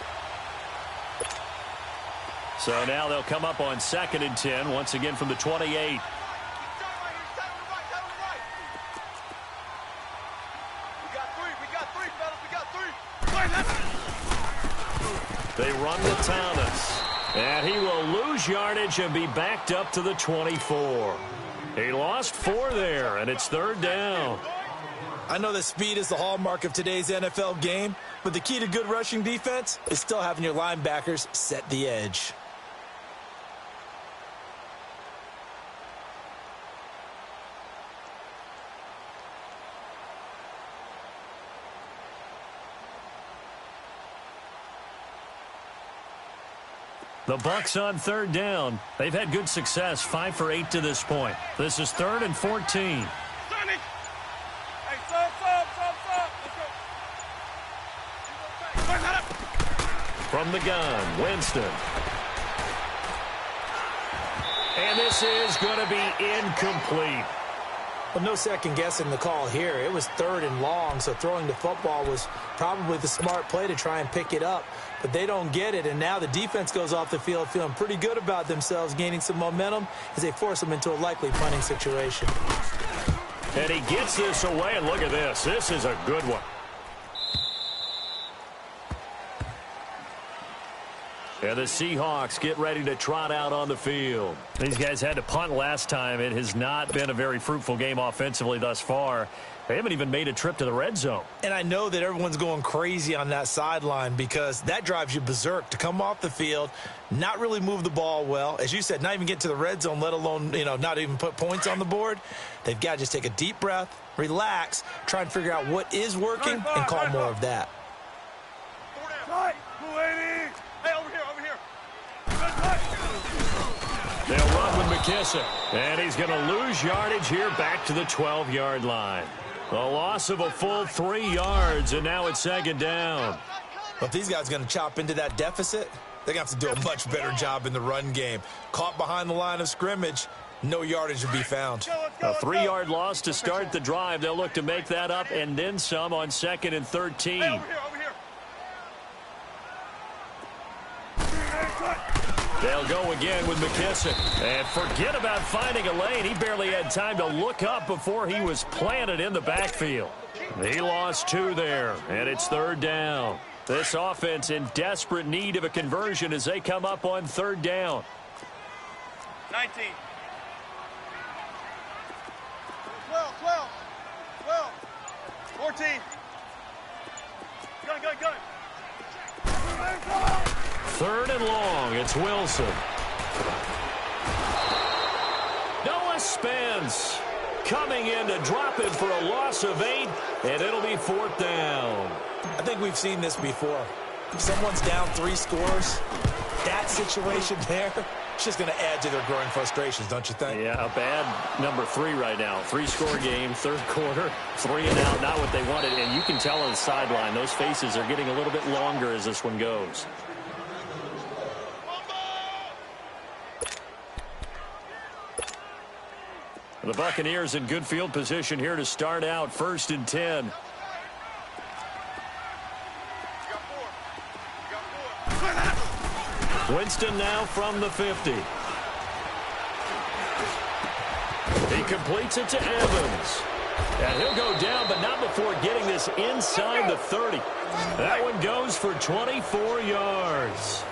So now they'll come up on 2nd and 10, once again from the 28. We got three, fellas. We got three. They run to Thomas. And he will lose yardage and be backed up to the 24. He lost 4 there, and it's 3rd down. I know that speed is the hallmark of today's NFL game, but the key to good rushing defense is still having your linebackers set the edge. The Bucs on 3rd down. They've had good success, 5 for 8 to this point. This is 3rd and 14. From the gun, Winston. And this is going to be incomplete. Well, no second guessing the call here. It was 3rd and long, so throwing the football was probably the smart play to try and pick it up. But they don't get it, and now the defense goes off the field feeling pretty good about themselves, gaining some momentum as they force them into a likely punting situation. And he gets this away, and look at this. This is a good one. And the Seahawks get ready to trot out on the field. These guys had to punt last time. It has not been a very fruitful game offensively thus far. They haven't even made a trip to the red zone. And I know that everyone's going crazy on that sideline because that drives you berserk to come off the field, not really move the ball well. As you said, not even get to the red zone, let alone, not even put points on the board. They've got to just take a deep breath, relax, try and figure out what is working and call more of that. They'll run with McKissick. And he's going to lose yardage here back to the 12-yard line. A loss of a full 3 yards, and now it's 2nd down. But if these guys are going to chop into that deficit, they're going to have to do a much better job in the run game. Caught behind the line of scrimmage, no yardage will be found. A 3-yard loss to start the drive. They'll look to make that up and then some on 2nd and 13. Hey, over here. They'll go again with McKissick. And forget about finding a lane. He barely had time to look up before he was planted in the backfield. He lost 2 there, and it's 3rd down. This offense in desperate need of a conversion as they come up on 3rd down. 19. 12. 14. Gun. 3rd and long. It's Wilson. Noah Spence coming in to drop it for a loss of 8, and it'll be 4th down. I think we've seen this before. If someone's down 3 scores, that situation there, it's just going to add to their growing frustrations, don't you think? Yeah, a bad number 3 right now. 3-score game, 3rd quarter, 3 and out, not what they wanted. And you can tell on the sideline, those faces are getting a little bit longer as this one goes. The Buccaneers in good field position here to start out 1st and 10. Winston now from the 50. He completes it to Evans. And he'll go down, but not before getting this inside the 30. That one goes for 24 yards.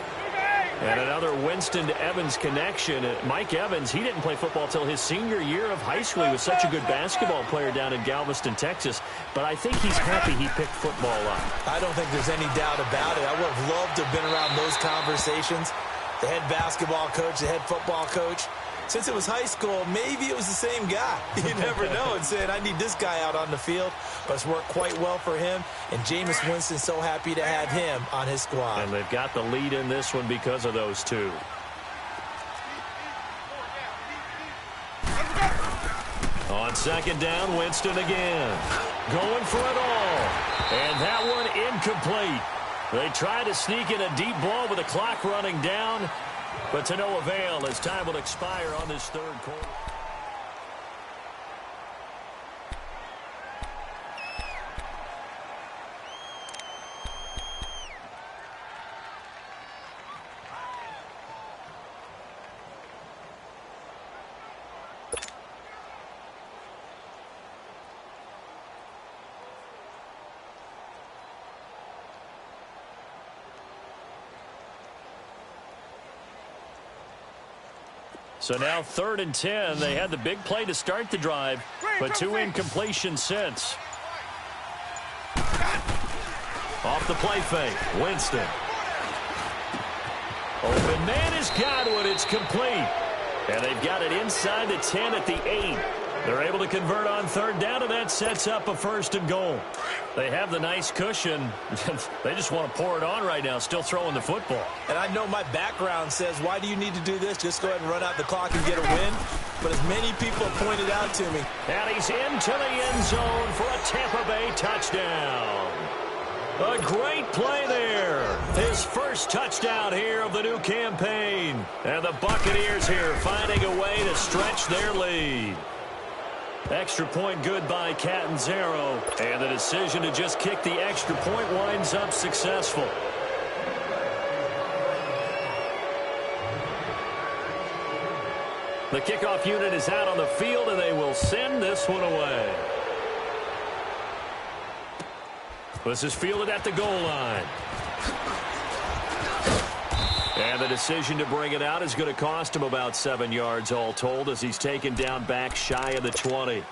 And another Winston to Evans connection. Mike Evans, he didn't play football until his senior year of high school. He was such a good basketball player down in Galveston, Texas. But I think he's happy he picked football up. I don't think there's any doubt about it. I would have loved to have been around those conversations. The head basketball coach, the head football coach, since it was high school, maybe it was the same guy. You never know, and saying, I need this guy out on the field. But it's worked quite well for him, and Jameis Winston's so happy to have him on his squad. And they've got the lead in this one because of those two. On second down, Winston again. Going for it all. And that one incomplete. They try to sneak in a deep ball with the clock running down, but to no avail as time will expire on this third quarter. So now 3rd and 10. They had the big play to start the drive, but 2 incompletions since. Off the play fake, Winston. Open man has got one. It's complete. And they've got it inside the 10 at the 8. They're able to convert on 3rd down, and that sets up a 1st and goal. They have the nice cushion. They just want to pour it on right now, still throwing the football. And I know my background says, why do you need to do this? Just go ahead and run out the clock and get a win. But as many people have pointed out to me. And he's into the end zone for a Tampa Bay touchdown. A great play there. His first touchdown here of the new campaign. And the Buccaneers here finding a way to stretch their lead. Extra point good by Catanzaro. And the decision to just kick the extra point winds up successful. The kickoff unit is out on the field, and they will send this one away. This is fielded at the goal line. And the decision to bring it out is going to cost him about 7 yards all told as he's taken down back shy of the 20.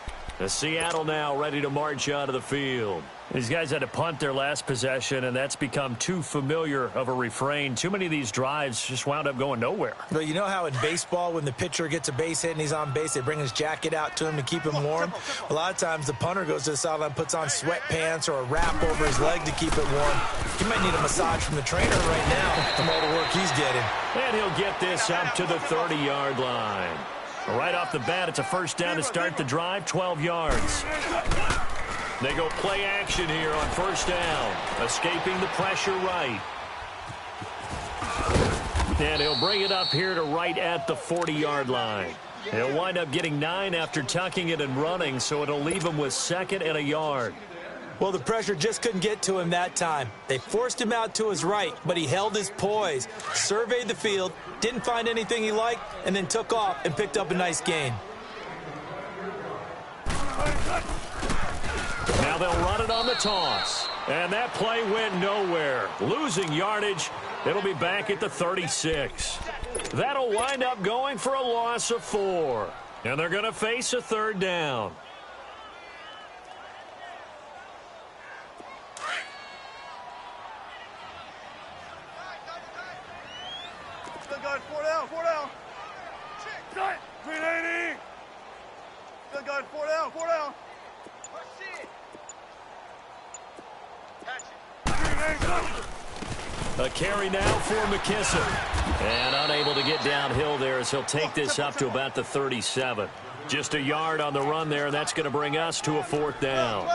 Seattle now ready to march out of the field. These guys had to punt their last possession, and that's become too familiar of a refrain. Too many of these drives just wound up going nowhere. But you know how in baseball, when the pitcher gets a base hit and he's on base, they bring his jacket out to him to keep him warm? A lot of times the punter goes to the sideline, puts on sweatpants or a wrap over his leg to keep it warm. He might need a massage from the trainer right now from all the work he's getting. And he'll get this up to the 30-yard line. Right off the bat, it's a 1st down to start the drive, 12 yards. They go play action here on 1st down, escaping the pressure right. And he'll bring it up here to right at the 40-yard line. He'll wind up getting 9 after tucking it and running, so it'll leave him with 2nd and a yard. Well, the pressure just couldn't get to him that time. They forced him out to his right, but he held his poise, surveyed the field, didn't find anything he liked, and then took off and picked up a nice gain. Now they'll run it on the toss. And that play went nowhere. Losing yardage. It'll be back at the 36. That'll wind up going for a loss of 4. And they're going to face a 3rd down. Still got 4 down, 4 down. Cut. 380. Still got 4 down, 4 down. A carry now for McKissick. And unable to get downhill there as he'll take this up to about the 37. Just a yard on the run there, and that's going to bring us to a 4th down.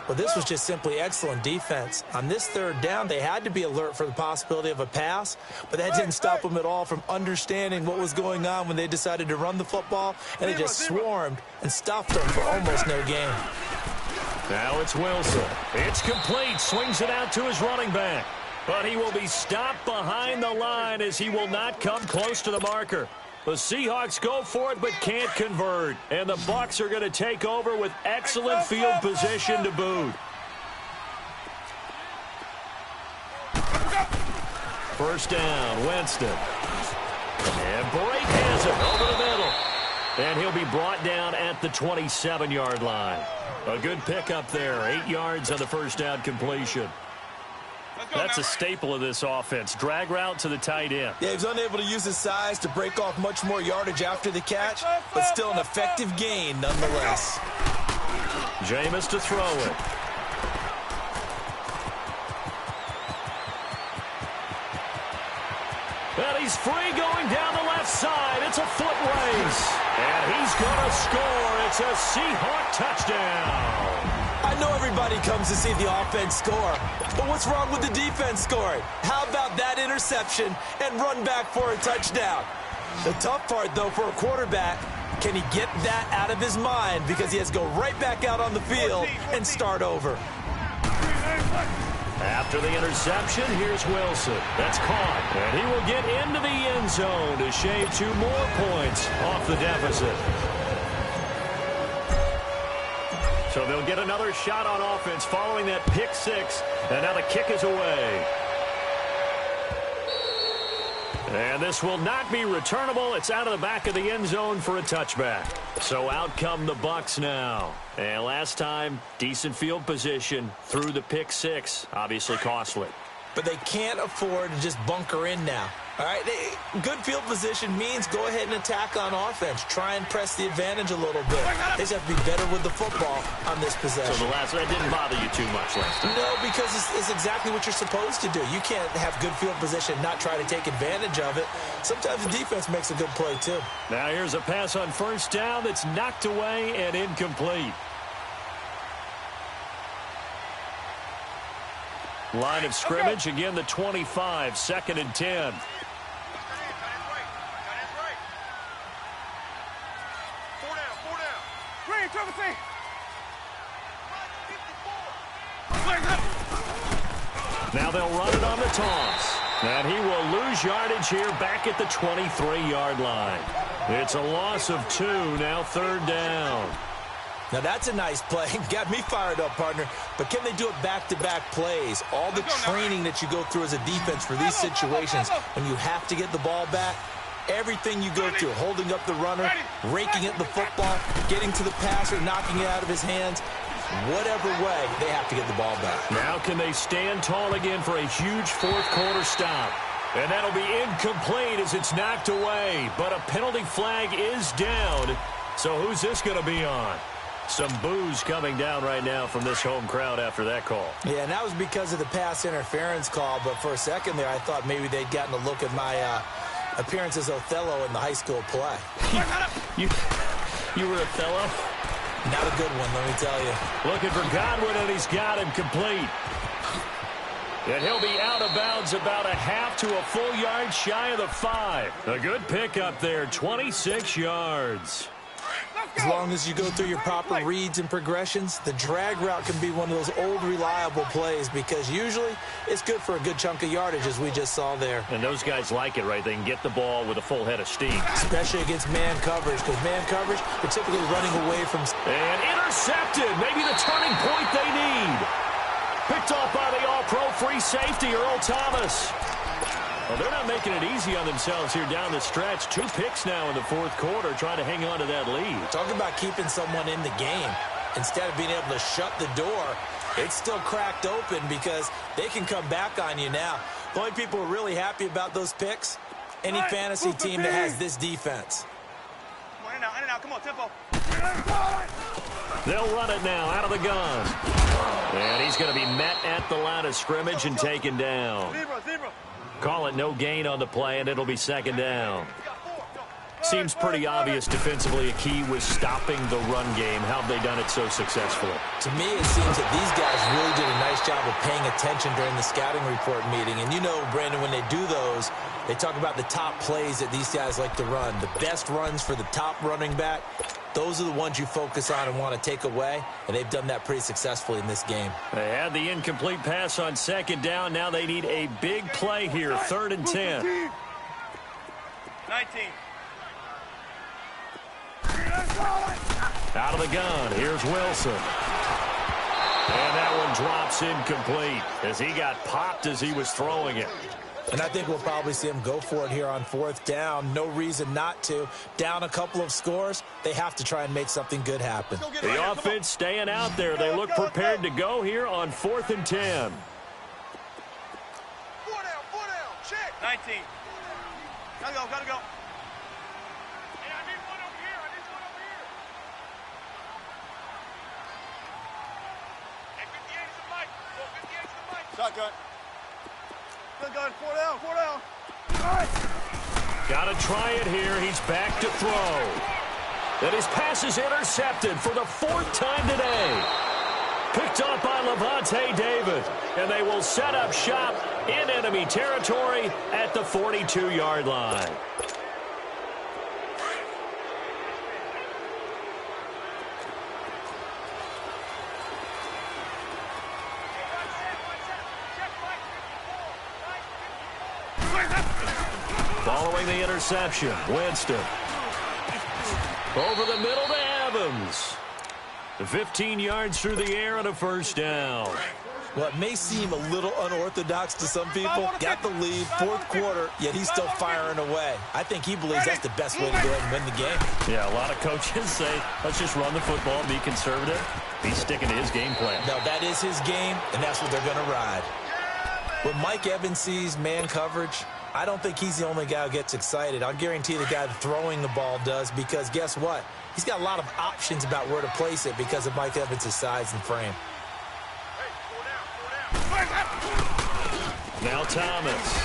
Well, this was just simply excellent defense. On this 3rd down, they had to be alert for the possibility of a pass, but that didn't stop them at all from understanding what was going on when they decided to run the football, and they just swarmed and stuffed them for almost no gain. Now it's Wilson. It's complete. Swings it out to his running back. But he will be stopped behind the line as he will not come close to the marker. The Seahawks go for it but can't convert. And the Bucs are going to take over with excellent field position to boot. 1st down, Winston. And Brake has it over the middle. And he'll be brought down at the 27-yard line. A good pickup there. 8 yards on the 1st down completion. That's a staple of this offense. Drag route to the tight end. Yeah, he's unable to use his size to break off much more yardage after the catch, but still an effective gain nonetheless. Jameis to throw it. And he's free going down the left side. It's a foot race. And he's going to score. It's a Seahawk touchdown. I know everybody comes to see the offense score, but what's wrong with the defense scoring? How about that interception and run back for a touchdown? The tough part, though, for a quarterback, can he get that out of his mind because he has to go right back out on the field and start over? After the interception, here's Wilson. That's caught, and he will get into the end zone to shave 2 more points off the deficit. So they'll get another shot on offense following that pick 6, and now the kick is away. And this will not be returnable. It's out of the back of the end zone for a touchback. So out come the Bucs now. And last time, decent field position through the pick 6. Obviously costly. But they can't afford to just bunker in now. All right, good field position means go ahead and attack on offense. Try and press the advantage a little bit. They just have to be better with the football on this possession. So that didn't bother you too much last time? No, because it's exactly what you're supposed to do. You can't have good field position and not try to take advantage of it. Sometimes the defense makes a good play, too. Now here's a pass on first down that's knocked away and incomplete. Line of scrimmage, again the 25, 2nd and 10. Now they'll run it on the toss. And he will lose yardage here back at the 23-yard line. It's a loss of 2, now 3rd down. Now, that's a nice play. Got me fired up, partner. But can they do it back-to-back plays? All the training that you go through as a defense for these situations, when you have to get the ball back, everything you go through, holding up the runner, raking at the football, getting to the passer, knocking it out of his hands, whatever way, they have to get the ball back. Now can they stand tall again for a huge 4th quarter stop? And that'll be incomplete as it's knocked away. But a penalty flag is down. So who's this going to be on? Some boos coming down right now from this home crowd after that call. Yeah, and that was because of the pass interference call. But for a second there, I thought maybe they'd gotten a look at my appearance as Othello in the high school play. You were Othello? Not a good one, let me tell you. Looking for Godwin, and he's got him complete. And he'll be out of bounds about a half to a full yard shy of the 5. A good pickup there, 26 yards. As long as you go through your proper reads and progressions, the drag route can be one of those old reliable plays because usually it's good for a good chunk of yardage, as we just saw there. And those guys like it, right? They can get the ball with a full head of steam. Especially against man coverage, because man coverage, they're typically running away from... And intercepted, maybe the turning point they need. Picked off by the all-pro free safety, Earl Thomas. Well, they're not making it easy on themselves here down the stretch. 2 picks now in the 4th quarter, trying to hang on to that lead. Talk about keeping someone in the game. Instead of being able to shut the door, it's still cracked open because they can come back on you now. The only people who are really happy about those picks, any fantasy team that has this defense. Come on, in and out, come on, tempo. They'll run it now out of the gun. And he's going to be met at the line of scrimmage and taken down. Zebra. Call it no gain on the play, and it'll be 2nd down. Seems pretty obvious defensively a key was stopping the run game. How have they done it so successfully? To me, it seems that these guys really did a nice job of paying attention during the scouting report meeting. And you know, Brandon, when they do those, they talk about the top plays that these guys like to run. The best runs for the top running back, those are the ones you focus on and want to take away, and they've done that pretty successfully in this game. They had the incomplete pass on 2nd down. Now they need a big play here, 3rd and 10. 19. Out of the gun, here's Wilson. And that one drops incomplete as he got popped as he was throwing it. And I think we'll probably see him go for it here on 4th down. No reason not to. Down a couple of scores, they have to try and make something good happen. The offense staying out there. They look prepared to go here on 4th and 10. 18. Gotta go, gotta go. Hey, I need one over here. I need one over here. Hey, 58 is the mic. Go, 58 is the mic. Shotgun. Good gun. 4 down, 4 down. All right. Got to try it here. He's back to throw. And his pass is intercepted for the 4th time today. Picked up by Levante David. And they will set up shop in enemy territory at the 42-yard line. Following the interception, Winston. Over the middle to Evans. 15 yards through the air and a first down. Well, it may seem a little unorthodox to some people. Got the lead, 4th quarter, yet he's still firing away. I think he believes that's the best way to go ahead and win the game. Yeah, a lot of coaches say, let's just run the football, be conservative. He's sticking to his game plan. No, that is his game, and that's what they're going to ride. When Mike Evans sees man coverage, I don't think he's the only guy who gets excited. I'll guarantee the guy throwing the ball does, because guess what? He's got a lot of options about where to place it because of Mike Evans' size and frame. Now Thomas.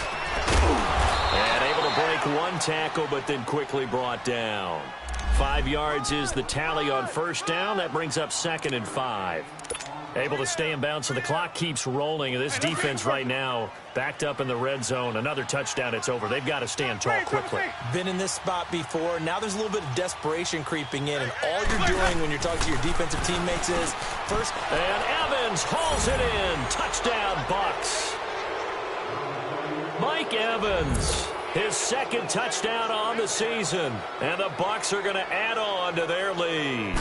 And able to break one tackle, but then quickly brought down. 5 yards is the tally on first down. That brings up 2nd and 5. Able to stay in bounds, so the clock keeps rolling. And this defense right now backed up in the red zone. Another touchdown, it's over. They've got to stand tall quickly. Been in this spot before. Now there's a little bit of desperation creeping in. And all you're doing when you're talking to your defensive teammates is first. And Evans hauls it in. Touchdown, Bucs. Mike Evans, his 2nd touchdown on the season. And the Bucs are going to add on to their lead.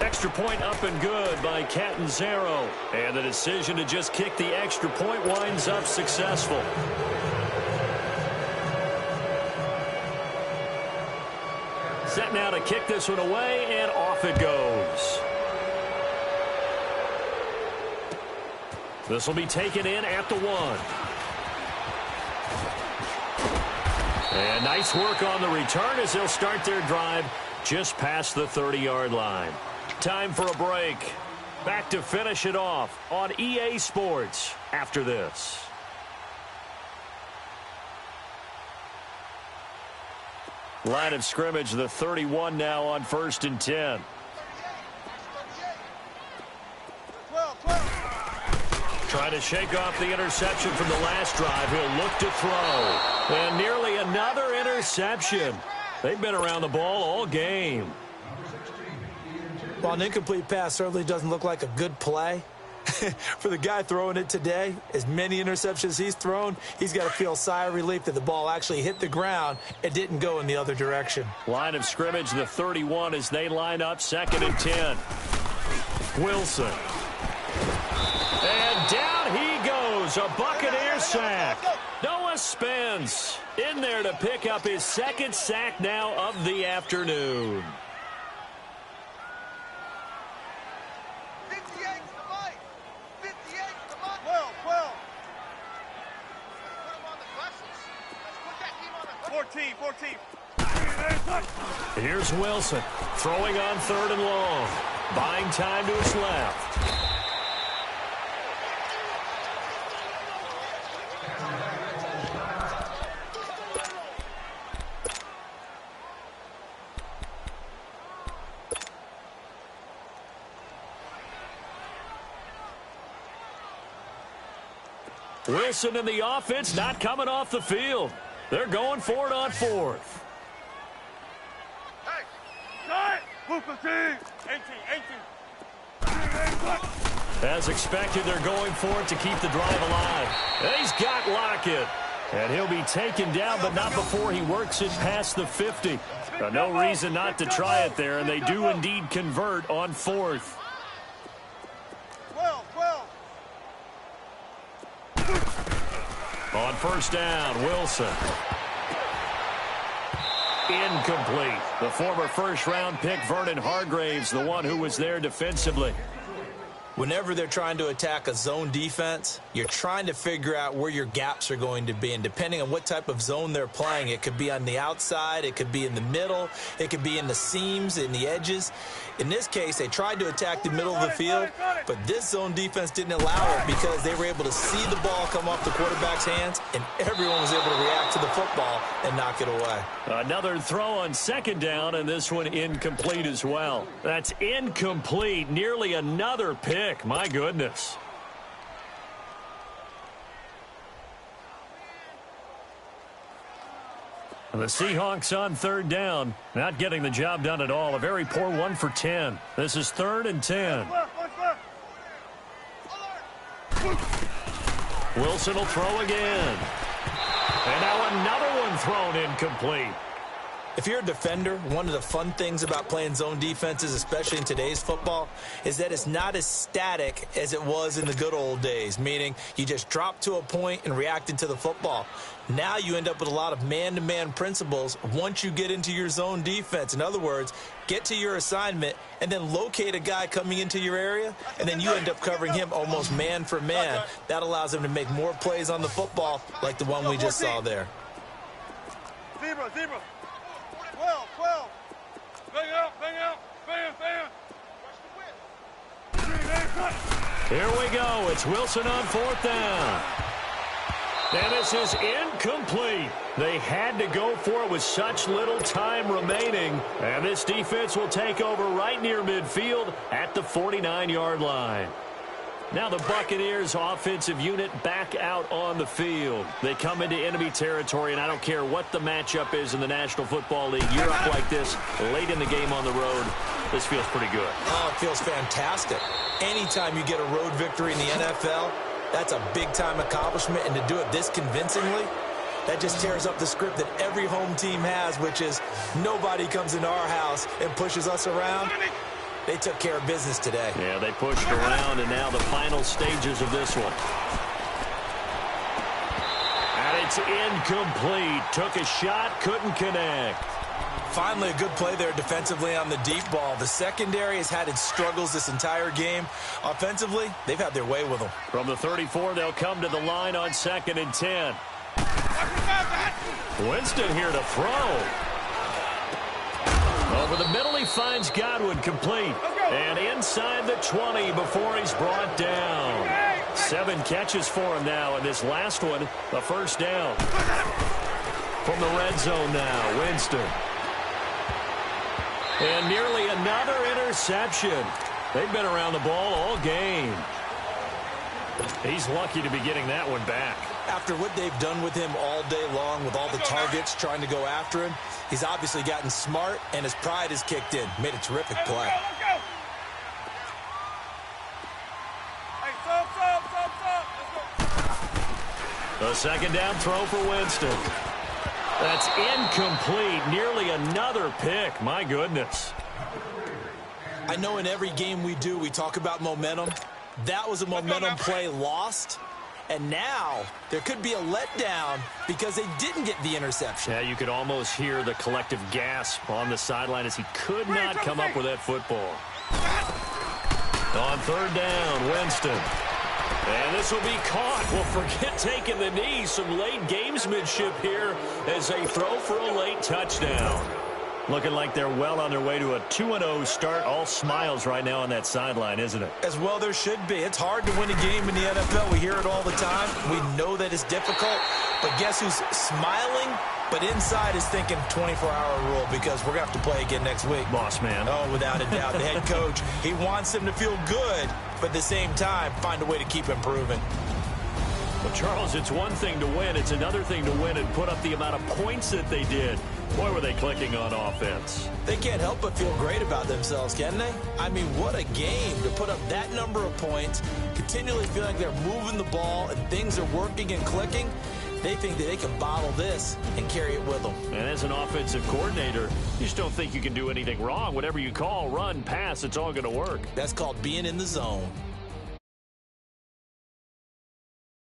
Extra point up and good by Catanzaro. And the decision to just kick the extra point winds up successful. Set now to kick this one away, and off it goes. This will be taken in at the 1. And nice work on the return as they'll start their drive just past the 30-yard line. Time for a break. Back to finish it off on EA Sports after this. Line of scrimmage, the 31 now on 1st and 10. 12. Trying to shake off the interception from the last drive. He'll look to throw. And nearly another interception. They've been around the ball all game. Well, an incomplete pass certainly doesn't look like a good play. For the guy throwing it today, as many interceptions he's thrown, he's got to feel a sigh of relief that the ball actually hit the ground and didn't go in the other direction. Line of scrimmage, the 31 as they line up 2nd and 10. Wilson. And down he goes, a Buccaneer sack. Noah Spence in there to pick up his 2nd sack now of the afternoon. 14. Here's Wilson throwing on 3rd and long. Buying time to his left. Wilson and the offense not coming off the field. They're going for it on 4th. Hey, cut! Move the team! 18. As expected, they're going for it to keep the drive alive. And he's got Lockett. And he'll be taken down, but not before he works it past the 50. No reason not to try it there, and they do indeed convert on 4th. 12. On 1st down, Wilson. Incomplete. The former 1st-round pick, Vernon Hargraves, the one who was there defensively. Whenever they're trying to attack a zone defense, you're trying to figure out where your gaps are going to be. And depending on what type of zone they're playing, it could be on the outside, it could be in the middle, it could be in the seams, in the edges. In this case, they tried to attack the middle of the field, but this zone defense didn't allow it because they were able to see the ball come off the quarterback's hands, and everyone was able to react to the football and knock it away. Another throw on second down, and this one incomplete as well. That's incomplete. Nearly another pick. My goodness. And the Seahawks on third down. Not getting the job done at all. A very poor 1 for 10. This is 3rd and 10. Wilson will throw again. And now another one thrown incomplete. If you're a defender, one of the fun things about playing zone defenses, especially in today's football, is that it's not as static as it was in the good old days, meaning you just drop to a point and reacted to the football. Now you end up with a lot of man-to-man principles once you get into your zone defense. In other words, get to your assignment and then locate a guy coming into your area, and then you end up covering him almost man for man. That allows him to make more plays on the football like the one we just saw there. Zebra. 12. Bang out. Bam. Here we go. It's Wilson on 4th down. And this is incomplete. They had to go for it with such little time remaining. And this defense will take over right near midfield at the 49-yard line. Now the Buccaneers offensive unit back out on the field. They come into enemy territory, and I don't care what the matchup is in the National Football League. You're up like this late in the game on the road. This feels pretty good. Oh, it feels fantastic. Anytime you get a road victory in the NFL, that's a big-time accomplishment, and to do it this convincingly, that just tears up the script that every home team has, which is nobody comes into our house and pushes us around. They took care of business today. Yeah, they pushed around, and now the final stages of this one. And it's incomplete. Took a shot, couldn't connect. Finally, a good play there defensively on the deep ball. The secondary has had its struggles this entire game. Offensively, they've had their way with them. From the 34, they'll come to the line on 2nd and 10. Winston here to throw. Over the middle, he finds Godwin complete. And inside the 20 before he's brought down. 7 catches for him now, and this last one, a first down. From the red zone now, Winston. And nearly another interception. They've been around the ball all game. He's lucky to be getting that one back. After what they've done with him all day long, with all the targets trying to go after him, he's obviously gotten smart, and his pride has kicked in. Made a terrific play. Let's go. Hey, stop. The second down throw for Winston. That's incomplete. Nearly another pick. My goodness. I know in every game we do, we talk about momentum. That was a momentum play lost. And now there could be a letdown because they didn't get the interception. Yeah, you could almost hear the collective gasp on the sideline as he could not come up with that football. On 3rd down, Winston. And this will be caught. Well, forget taking the knee. Some late gamesmanship here as they throw for a late touchdown. Looking like they're well on their way to a 2-0 start. All smiles right now on that sideline, isn't it? As well there should be. It's hard to win a game in the NFL. We hear it all the time. We know that it's difficult. But guess who's smiling? But inside is thinking 24-hour rule because we're going to have to play again next week. Boss man. Oh, without a doubt. The head coach, he wants them to feel good, but at the same time, find a way to keep improving. Well, Charles, it's one thing to win. It's another thing to win and put up the amount of points that they did. Boy, were they clicking on offense. They can't help but feel great about themselves, can they? I mean, what a game to put up that number of points, continually feeling like they're moving the ball and things are working and clicking. They think that they can bottle this and carry it with them. And as an offensive coordinator, you just don't think you can do anything wrong. Whatever you call, run, pass, it's all going to work. That's called being in the zone.